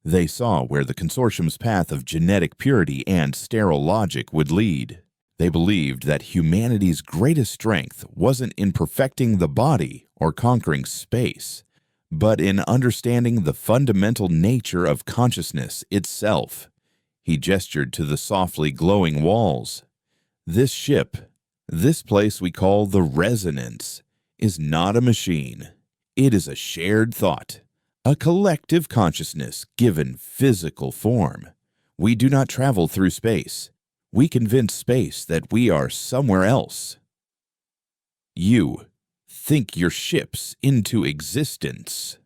They saw where the consortium's path of genetic purity and sterile logic would lead. They believed that humanity's greatest strength wasn't in perfecting the body or conquering space, but in understanding the fundamental nature of consciousness itself." He gestured to the softly glowing walls. "This ship, this place we call the Resonance, is not a machine. It is a shared thought, a collective consciousness given physical form. We do not travel through space. We convince space that we are somewhere else. You think your ships into existence."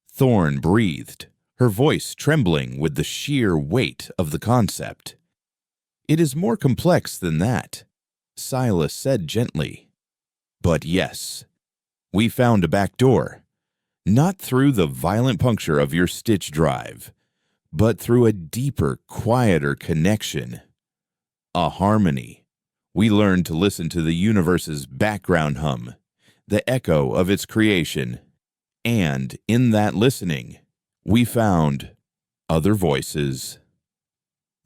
Thorn breathed, her voice trembling with the sheer weight of the concept. It is more complex than that, Silas said gently. But yes, we found a back door, not through the violent puncture of your stitch drive, but through a deeper, quieter connection. A harmony. We learned to listen to the universe's background hum, the echo of its creation, and in that listening, we found other voices.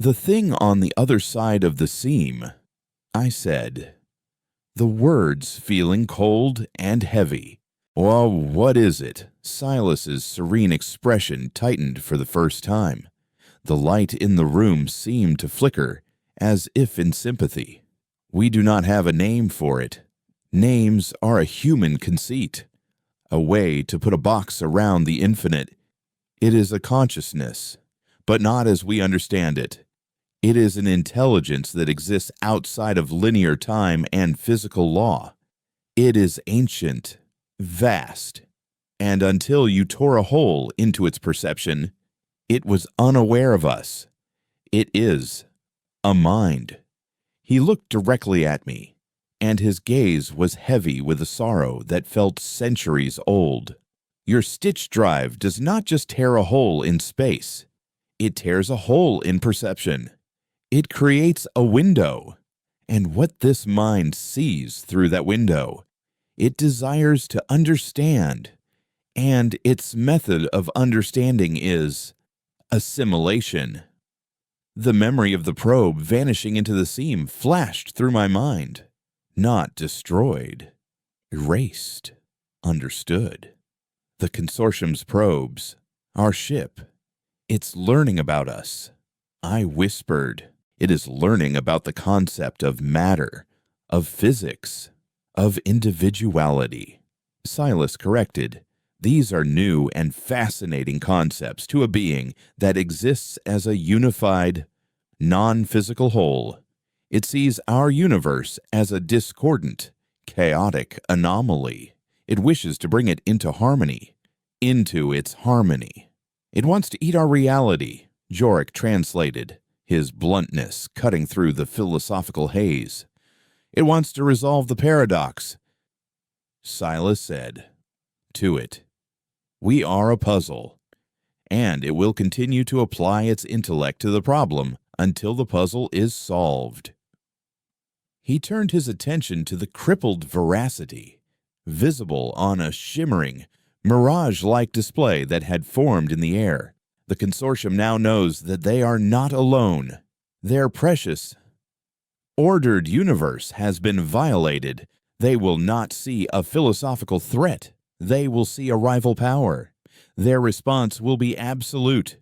The thing on the other side of the seam, I said, the words feeling cold and heavy. Well, what is it? Silas's serene expression tightened for the first time. The light in the room seemed to flicker, as if in sympathy. We do not have a name for it. Names are a human conceit, a way to put a box around the infinite. It is a consciousness, but not as we understand it. It is an intelligence that exists outside of linear time and physical law. It is ancient, vast, and until you tore a hole into its perception, it was unaware of us. It is a mind. He looked directly at me, and his gaze was heavy with a sorrow that felt centuries old. Your stitch drive does not just tear a hole in space. It tears a hole in perception. It creates a window. And what this mind sees through that window, it desires to understand. And its method of understanding is assimilation. The memory of the probe vanishing into the seam flashed through my mind. Not destroyed. Erased. Understood. The consortium's probes. Our ship. It's learning about us. I whispered. It is learning about the concept of matter, of physics, of individuality. Silas corrected. These are new and fascinating concepts to a being that exists as a unified, non-physical whole. It sees our universe as a discordant, chaotic anomaly. It wishes to bring it into harmony, into its harmony. It wants to eat our reality, Jorik translated, his bluntness cutting through the philosophical haze. It wants to resolve the paradox. Silas said, to it, we are a puzzle, and it will continue to apply its intellect to the problem until the puzzle is solved. He turned his attention to the crippled veracity, visible on a shimmering, mirage-like display that had formed in the air. The consortium now knows that they are not alone. Their precious, ordered universe has been violated. They will not see a philosophical threat. They will see a rival power. Their response will be absolute.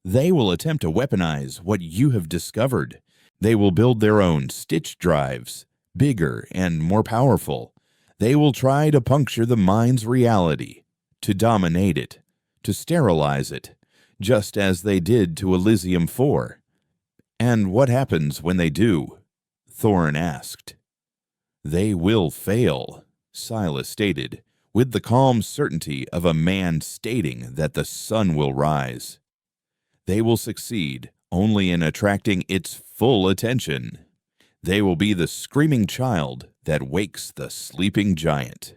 They will attempt to weaponize what you have discovered. They will build their own stitch drives, bigger and more powerful. They will try to puncture the mind's reality, to dominate it, to sterilize it, just as they did to Elysium 4. And what happens when they do? Thorne asked. They will fail, Silas stated, with the calm certainty of a man stating that the sun will rise. They will succeed only in attracting its full attention. They will be the screaming child that wakes the sleeping giant,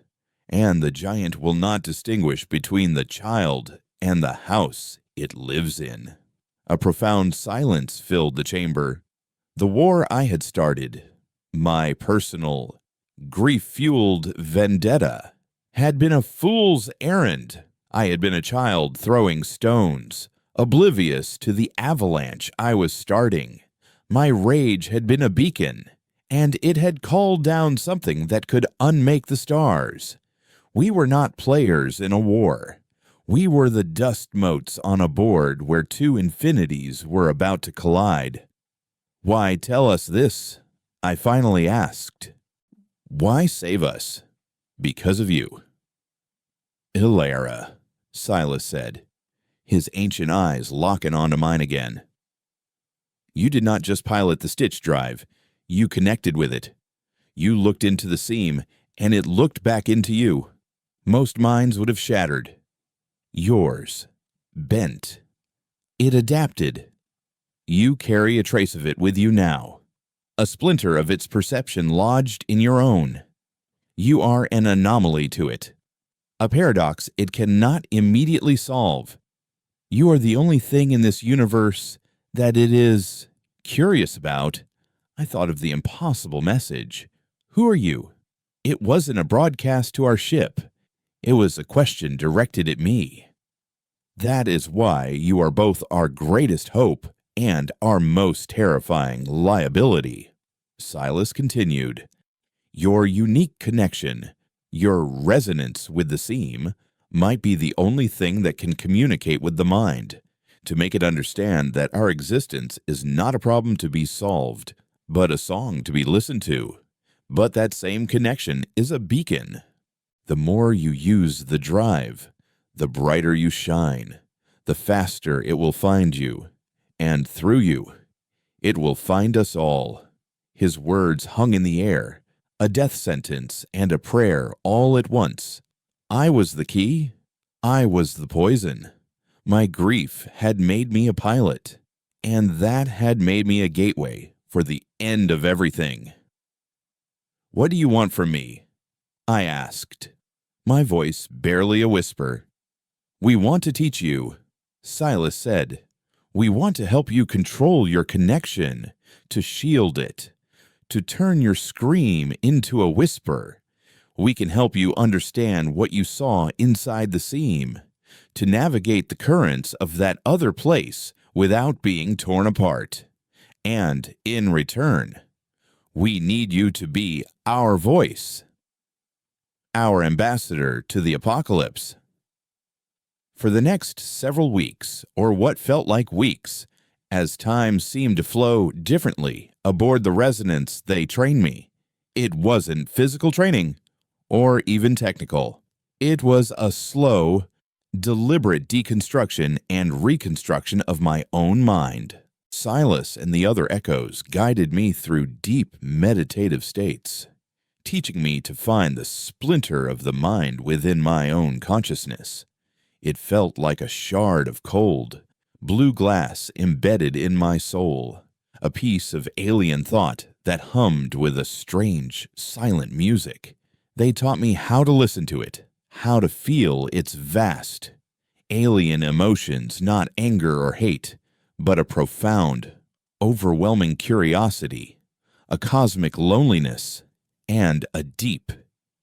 and the giant will not distinguish between the child and the house it lives in. A profound silence filled the chamber. The war I had started, my personal, grief-fueled vendetta, had been a fool's errand. I had been a child throwing stones, oblivious to the avalanche I was starting. My rage had been a beacon, and it had called down something that could unmake the stars. We were not players in a war. We were the dust motes on a board where two infinities were about to collide. Why tell us this? I finally asked. Why save us? Because of you. Ilara, Silas said, his ancient eyes locking onto mine again. You did not just pilot the stitch drive. You connected with it. You looked into the seam, and it looked back into you. Most minds would have shattered. Yours. Bent. It adapted. You carry a trace of it with you now. a splinter of its perception lodged in your own. You are an anomaly to it, a paradox it cannot immediately solve. You are the only thing in this universe that it is curious about. I thought of the impossible message. Who are you? It wasn't a broadcast to our ship. It was a question directed at me. That is why you are both our greatest hope and our most terrifying liability. Silas continued. Your unique connection, your resonance with the seam, might be the only thing that can communicate with the mind, to make it understand that our existence is not a problem to be solved, but a song to be listened to. But that same connection is a beacon. The more you use the drive, the brighter you shine, the faster it will find you, and through you, it will find us all. His words hung in the air, a death sentence and a prayer all at once. I was the key. I was the poison. My grief had made me a pilot, and that had made me a gateway for the end of everything. What do you want from me? I asked, my voice barely a whisper. We want to teach you, Silas said. We want to help you control your connection, to shield it, to turn your scream into a whisper. We can help you understand what you saw inside the seam, to navigate the currents of that other place without being torn apart. And in return, we need you to be our voice, our ambassador to the apocalypse. For the next several weeks, or what felt like weeks, as time seemed to flow differently aboard the resonance they trained me, it wasn't physical training, or even technical. It was a slow, deliberate deconstruction and reconstruction of my own mind. Silas and the other echoes guided me through deep meditative states, teaching me to find the splinter of the mind within my own consciousness. It felt like a shard of cold, blue glass embedded in my soul, a piece of alien thought that hummed with a strange, silent music. They taught me how to listen to it, how to feel its vast, alien emotions, not anger or hate, but a profound, overwhelming curiosity, a cosmic loneliness, and a deep,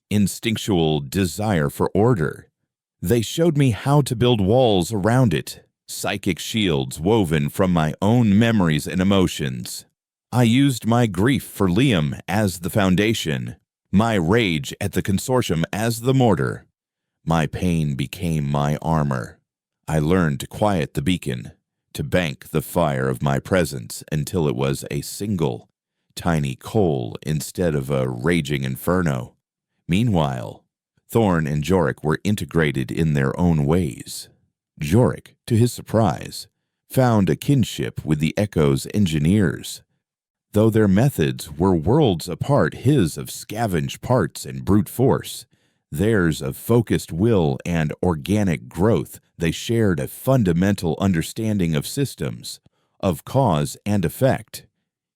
instinctual desire for order. They showed me how to build walls around it, psychic shields woven from my own memories and emotions. I used my grief for Liam as the foundation, my rage at the consortium as the mortar. My pain became my armor. I learned to quiet the beacon, to bank the fire of my presence until it was a single, tiny coal instead of a raging inferno. Meanwhile, Thorn and Jorik were integrated in their own ways. Jorik, to his surprise, found a kinship with the Echo's engineers. Though their methods were worlds apart, his of scavenged parts and brute force, theirs of focused will and organic growth, they shared a fundamental understanding of systems, of cause and effect.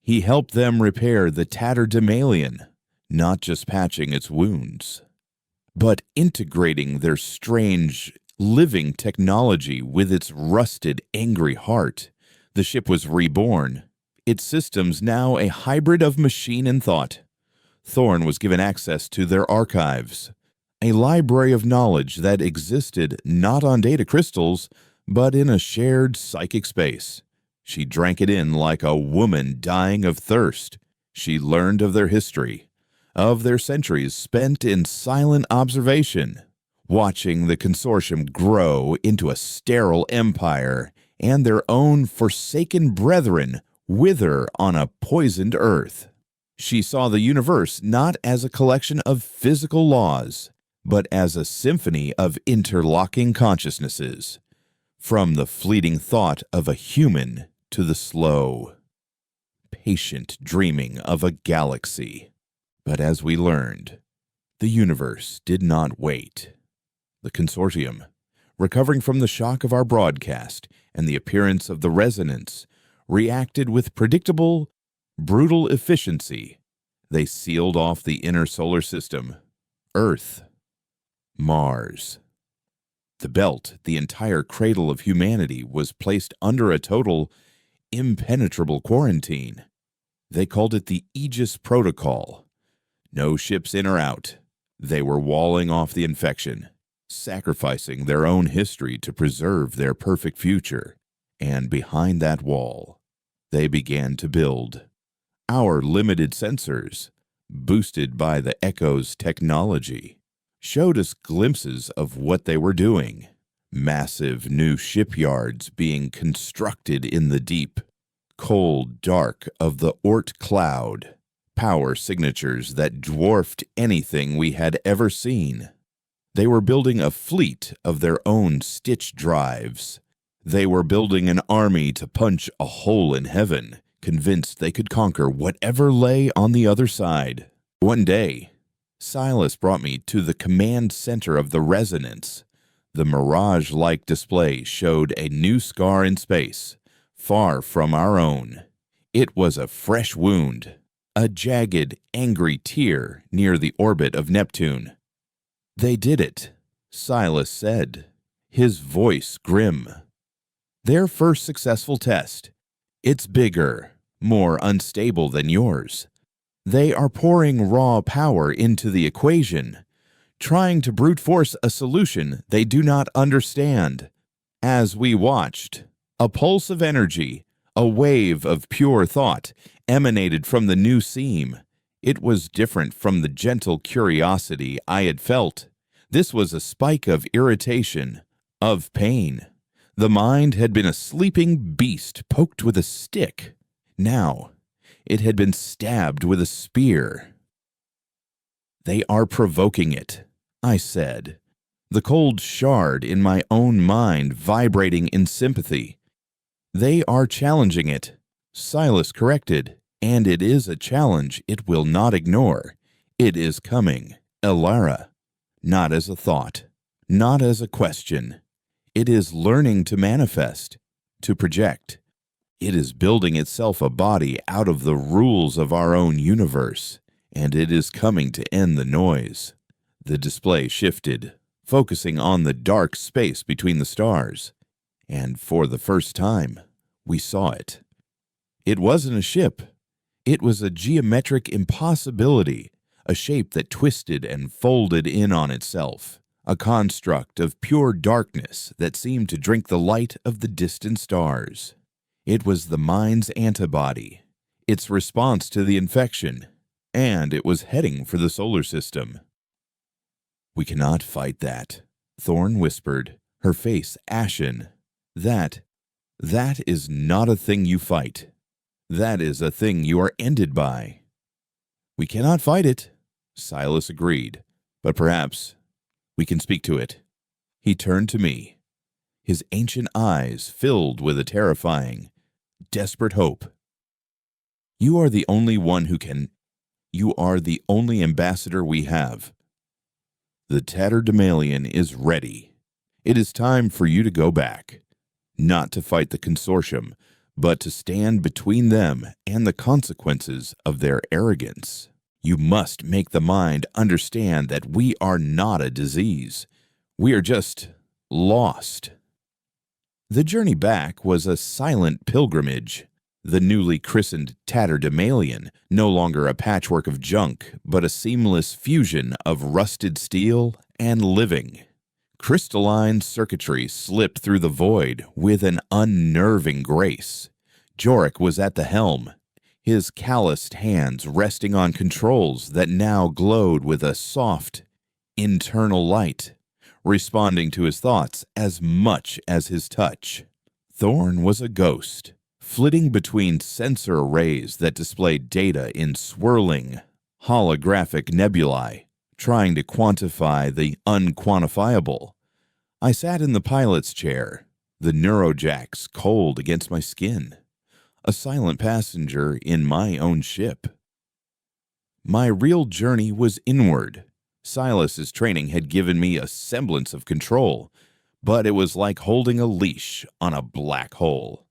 He helped them repair the tatterdemalion, not just patching its wounds, but integrating their strange, living technology with its rusted, angry heart. The ship was reborn, its systems now a hybrid of machine and thought. Thorn was given access to their archives, a library of knowledge that existed not on data crystals, but in a shared psychic space. She drank it in like a woman dying of thirst. She learned of their history, of their centuries spent in silent observation, watching the consortium grow into a sterile empire and their own forsaken brethren wither on a poisoned earth. She saw the universe not as a collection of physical laws, but as a symphony of interlocking consciousnesses, from the fleeting thought of a human to the slow, patient dreaming of a galaxy. But as we learned, the universe did not wait. The consortium, recovering from the shock of our broadcast and the appearance of the resonance, reacted with predictable Brutal efficiency. They sealed off the inner solar system. Earth. Mars. The belt, the entire cradle of humanity, was placed under a total, impenetrable quarantine. They called it the Aegis Protocol. No ships in or out. They were walling off the infection, sacrificing their own history to preserve their perfect future. And behind that wall, they began to build. Our limited sensors, boosted by the Echo's technology, showed us glimpses of what they were doing. Massive new shipyards being constructed in the deep, cold dark of the Oort cloud. Power signatures that dwarfed anything we had ever seen. They were building a fleet of their own stitch drives. They were building an army to punch a hole in heaven, convinced they could conquer whatever lay on the other side. One day, Silas brought me to the command center of the Resonance. The mirage-like display showed a new scar in space, far from our own. It was a fresh wound, a jagged, angry tear near the orbit of Neptune. "They did it," Silas said, his voice grim. "Their first successful test. It's bigger, more unstable than yours. They are pouring raw power into the equation, trying to brute force a solution they do not understand." As we watched, a pulse of energy, a wave of pure thought, emanated from the new seam. It was different from the gentle curiosity I had felt. This was a spike of irritation, of pain. The mind had been a sleeping beast poked with a stick. Now, it had been stabbed with a spear. "They are provoking it," I said, the cold shard in my own mind vibrating in sympathy. "They are challenging it," Silas corrected, "and it is a challenge it will not ignore. It is coming, Elara, not as a thought, not as a question. It is learning to manifest, to project. It is building itself a body out of the rules of our own universe, and it is coming to end the noise." The display shifted, focusing on the dark space between the stars, and for the first time, we saw it. It wasn't a ship. It was a geometric impossibility, a shape that twisted and folded in on itself, a construct of pure darkness that seemed to drink the light of the distant stars. It was the mind's antibody, its response to the infection, and it was heading for the solar system. "We cannot fight that," Thorn whispered, her face ashen. That is not a thing you fight. That is a thing you are ended by." "We cannot fight it," Silas agreed, "but perhaps we can speak to it." He turned to me, his ancient eyes filled with a terrifying, desperate hope. "You are the only one who can. You are the only ambassador we have. The Tatterdemalion is ready. It is time for you to go back, not to fight the consortium, but to stand between them and the consequences of their arrogance. You must make the mind understand that we are not a disease. We are just lost." The journey back was a silent pilgrimage. The newly christened Tatterdemalion, no longer a patchwork of junk, but a seamless fusion of rusted steel and living. Crystalline circuitry slipped through the void with an unnerving grace. Jorik was at the helm, his calloused hands resting on controls that now glowed with a soft, internal light, responding to his thoughts as much as his touch. Thorn was a ghost, flitting between sensor arrays that displayed data in swirling, holographic nebulae, trying to quantify the unquantifiable. I sat in the pilot's chair, the neurojacks cold against my skin, a silent passenger in my own ship. My real journey was inward. Silas's training had given me a semblance of control, but it was like holding a leash on a black hole.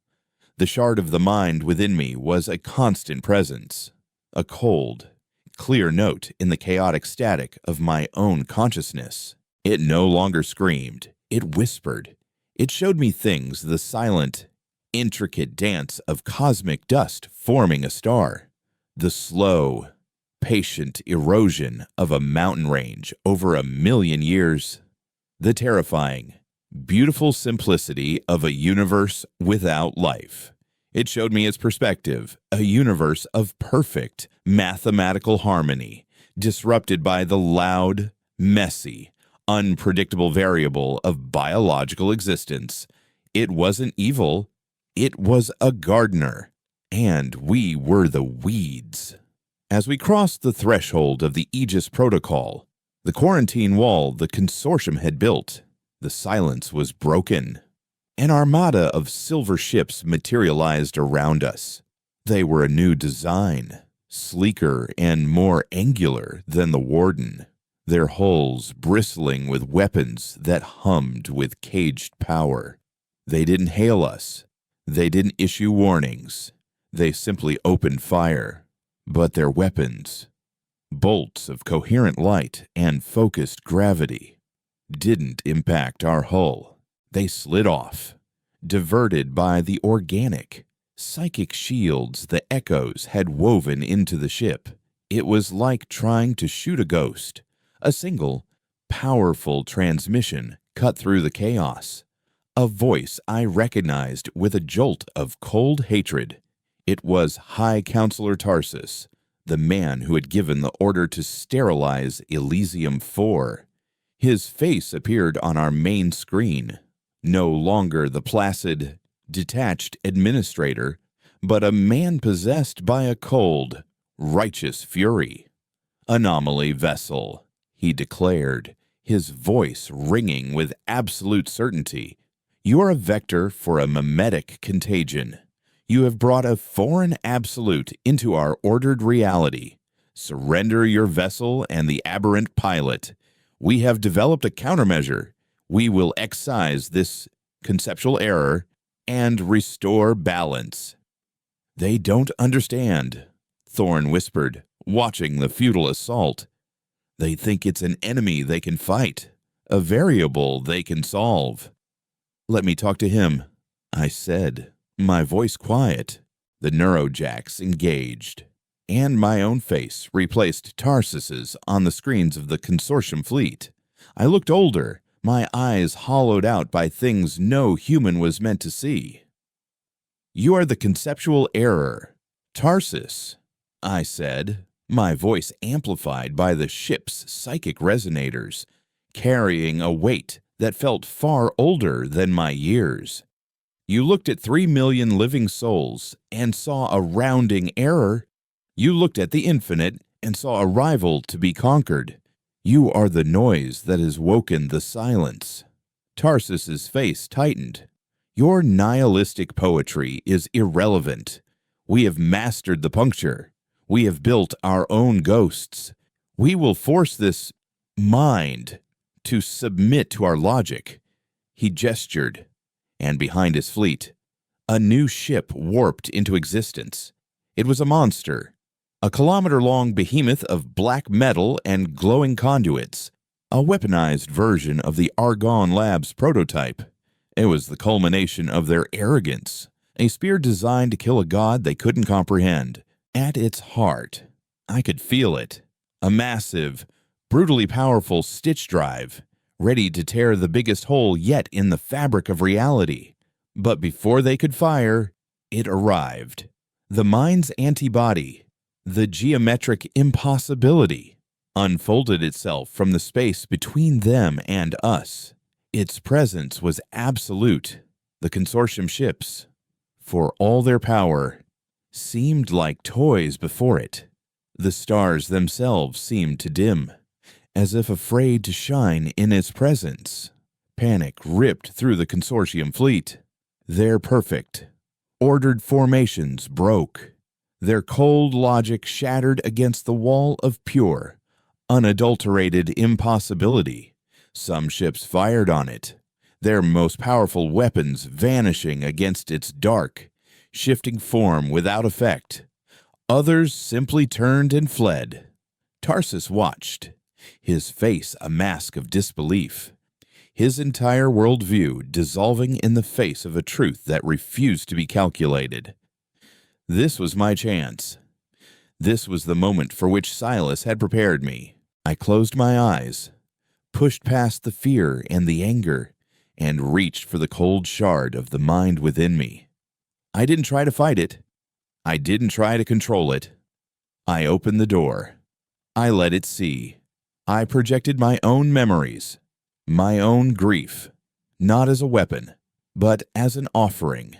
The shard of the mind within me was a constant presence, a cold, clear note in the chaotic static of my own consciousness. It no longer screamed, it whispered. It showed me things, the silent, intricate dance of cosmic dust forming a star, the slow, patient erosion of a mountain range over 1,000,000 years, the terrifying, beautiful simplicity of a universe without life. It showed me its perspective, a universe of perfect mathematical harmony, disrupted by the loud, messy, unpredictable variable of biological existence. It wasn't evil, it was a gardener, and we were the weeds. As we crossed the threshold of the Aegis Protocol, the quarantine wall the consortium had built, the silence was broken. An armada of silver ships materialized around us. They were a new design, sleeker and more angular than the Warden, their hulls bristling with weapons that hummed with caged power. They didn't hail us. They didn't issue warnings. They simply opened fire. But their weapons, bolts of coherent light and focused gravity, didn't impact our hull. They slid off, diverted by the organic, psychic shields the echoes had woven into the ship. It was like trying to shoot a ghost. A single, powerful transmission cut through the chaos. A voice I recognized with a jolt of cold hatred. It was High Counselor Tarsus, the man who had given the order to sterilize Elysium 4. His face appeared on our main screen, no longer the placid, detached administrator, but a man possessed by a cold, righteous fury. "Anomaly vessel," he declared, his voice ringing with absolute certainty. "You are a vector for a mimetic contagion. You have brought a foreign absolute into our ordered reality. Surrender your vessel and the aberrant pilot. We have developed a countermeasure. We will excise this conceptual error and restore balance." "They don't understand," Thorn whispered, watching the futile assault. "They think it's an enemy they can fight, a variable they can solve." "Let me talk to him," I said, my voice quiet. The neurojacks engaged, and my own face replaced Tarsus's on the screens of the consortium fleet. I looked older, my eyes hollowed out by things no human was meant to see. "You are the conceptual error, Tarsus," I said, my voice amplified by the ship's psychic resonators, carrying a weight that felt far older than my years. "You looked at 3,000,000 living souls and saw a rounding error. You looked at the infinite and saw a rival to be conquered. You are the noise that has woken the silence." Tarsus's face tightened. "Your nihilistic poetry is irrelevant. We have mastered the puncture. We have built our own ghosts. We will force this mind to submit to our logic." He gestured, and behind his fleet, a new ship warped into existence. It was a monster, a kilometer-long behemoth of black metal and glowing conduits, a weaponized version of the Argonne Labs prototype. It was the culmination of their arrogance, a spear designed to kill a god they couldn't comprehend. At its heart, I could feel it, a massive, brutally powerful stitch drive, ready to tear the biggest hole yet in the fabric of reality. But before they could fire, it arrived. The mind's antibody, the geometric impossibility, unfolded itself from the space between them and us. Its presence was absolute. The consortium ships, for all their power, seemed like toys before it. The stars themselves seemed to dim, as if afraid to shine in its presence. Panic ripped through the consortium fleet. Their perfect, ordered formations broke. Their cold logic shattered against the wall of pure, unadulterated impossibility. Some ships fired on it, their most powerful weapons vanishing against its dark, shifting form without effect. Others simply turned and fled. Tarsus watched, his face a mask of disbelief, his entire worldview dissolving in the face of a truth that refused to be calculated. This was my chance. This was the moment for which Silas had prepared me. I closed my eyes, pushed past the fear and the anger, and reached for the cold shard of the mind within me. I didn't try to fight it. I didn't try to control it. I opened the door. I let it see. I projected my own memories, my own grief, not as a weapon, but as an offering.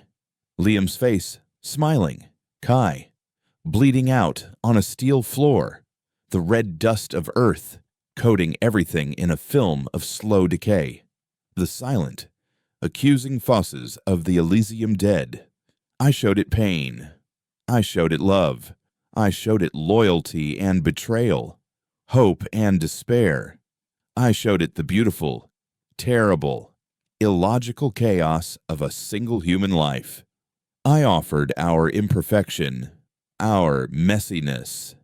Liam's face, smiling. Kai, bleeding out on a steel floor, the red dust of earth coating everything in a film of slow decay. The silent, accusing fosses of the Elysium dead. I showed it pain. I showed it love. I showed it loyalty and betrayal, hope and despair. I showed it the beautiful, terrible, illogical chaos of a single human life. I offered our imperfection, our messiness,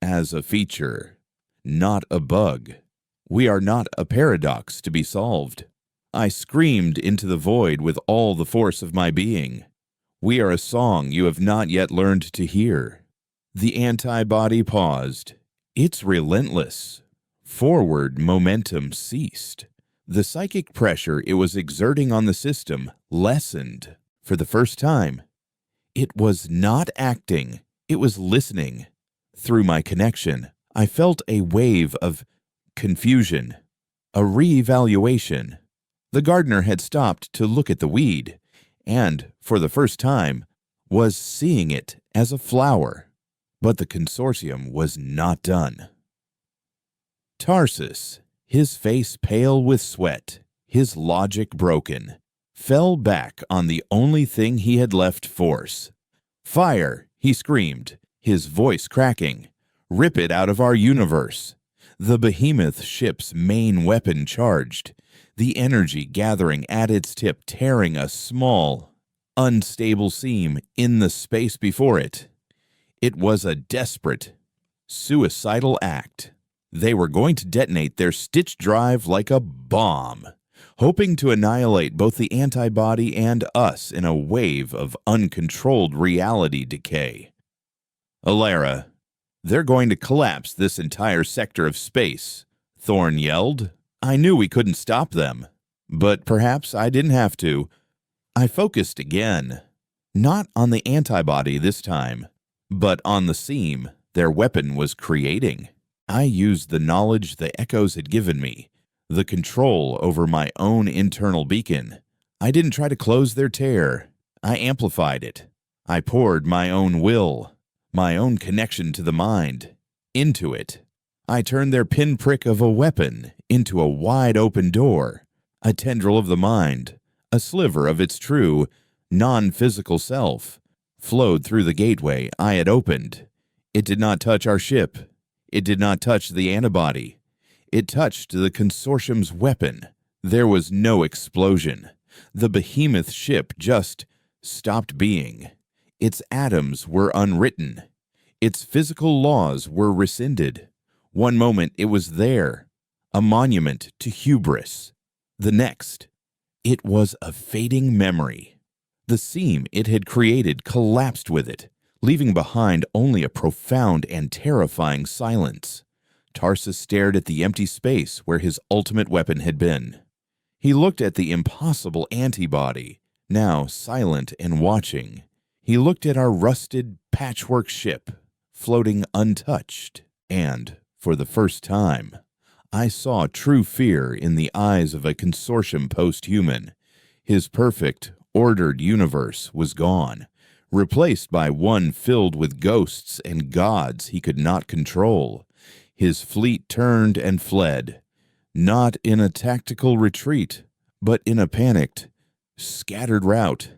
as a feature, not a bug. We are not a paradox to be solved. I screamed into the void with all the force of my being. We are a song you have not yet learned to hear. The antibody paused. It's relentless. Forward momentum ceased. The psychic pressure it was exerting on the system lessened. For the first time, it was not acting, it was listening. Through my connection, I felt a wave of confusion, a reevaluation. The gardener had stopped to look at the weed, and, for the first time, was seeing it as a flower. But the consortium was not done. Tarsus, his face pale with sweat, his logic broken, fell back on the only thing he had left force. "Fire!" he screamed, his voice cracking. "Rip it out of our universe." The behemoth ship's main weapon charged, the energy gathering at its tip, tearing a small, unstable seam in the space before it. It was a desperate, suicidal act. They were going to detonate their stitch drive like a bomb, hoping to annihilate both the antibody and us in a wave of uncontrolled reality decay. "Alara, they're going to collapse this entire sector of space," Thorne yelled. I knew we couldn't stop them, but perhaps I didn't have to. I focused again, not on the antibody this time, but on the seam their weapon was creating. I used the knowledge the echoes had given me, the control over my own internal beacon. I didn't try to close their tear. I amplified it. I poured my own will, my own connection to the mind, into it. I turned their pinprick of a weapon into a wide-open door, a tendril of the mind, a sliver of its true, non-physical self, flowed through the gateway I had opened. It did not touch our ship. It did not touch the antibody. It touched the consortium's weapon. There was no explosion. The behemoth ship just stopped being. Its atoms were unwritten. Its physical laws were rescinded. One moment it was there, a monument to hubris. The next, it was a fading memory. The seam it had created collapsed with it, leaving behind only a profound and terrifying silence. Tarsus stared at the empty space where his ultimate weapon had been. He looked at the impossible antibody, now silent and watching. He looked at our rusted patchwork ship, floating untouched, and, for the first time, I saw true fear in the eyes of a consortium post-human. His perfect, ordered universe was gone, replaced by one filled with ghosts and gods he could not control. His fleet turned and fled, not in a tactical retreat, but in a panicked, scattered rout.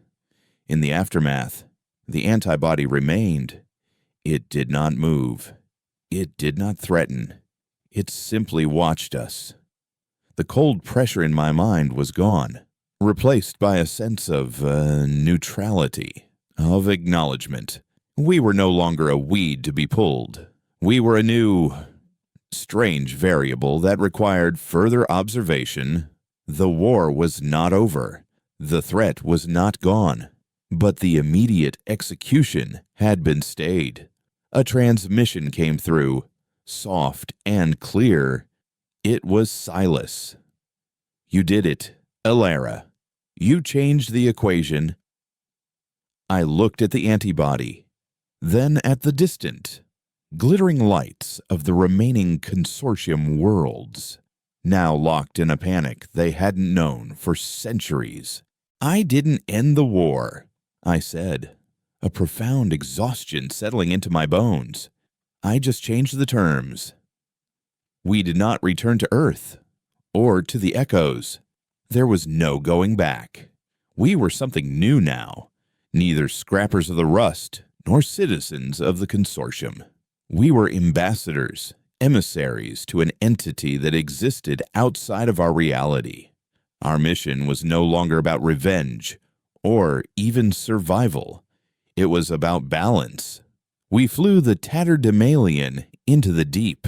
In the aftermath, the antibody remained. It did not move. It did not threaten. It simply watched us. The cold pressure in my mind was gone, replaced by a sense of neutrality. of acknowledgement. We were no longer a weed to be pulled. We were a new, strange variable that required further observation. The war was not over. The threat was not gone. But the immediate execution had been stayed. A transmission came through, soft and clear. It was Silas. You did it, Alara. You changed the equation. I looked at the antibody, then at the distant, glittering lights of the remaining consortium worlds, now locked in a panic they hadn't known for centuries. I didn't end the war, I said, a profound exhaustion settling into my bones. I just changed the terms. We did not return to Earth, or to the echoes. There was no going back. We were something new now, neither scrappers of the rust nor citizens of the consortium. We were ambassadors, emissaries to an entity that existed outside of our reality. Our mission was no longer about revenge or even survival. It was about balance. We flew the tatterdemalion into the deep,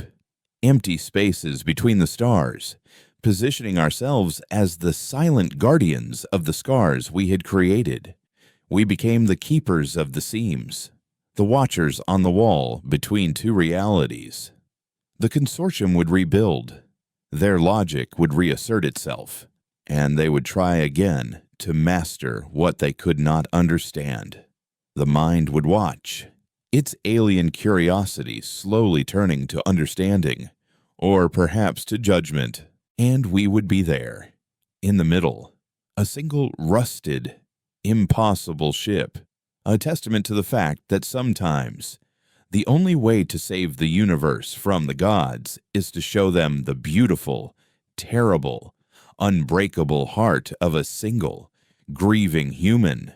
empty spaces between the stars, positioning ourselves as the silent guardians of the scars we had created. We became the keepers of the seams, the watchers on the wall between two realities. The consortium would rebuild. Their logic would reassert itself, and they would try again to master what they could not understand. The mind would watch, its alien curiosity slowly turning to understanding, or perhaps to judgment, and we would be there, in the middle, a single rusted, impossible ship, a testament to the fact that sometimes the only way to save the universe from the gods is to show them the beautiful, terrible, unbreakable heart of a single, grieving human.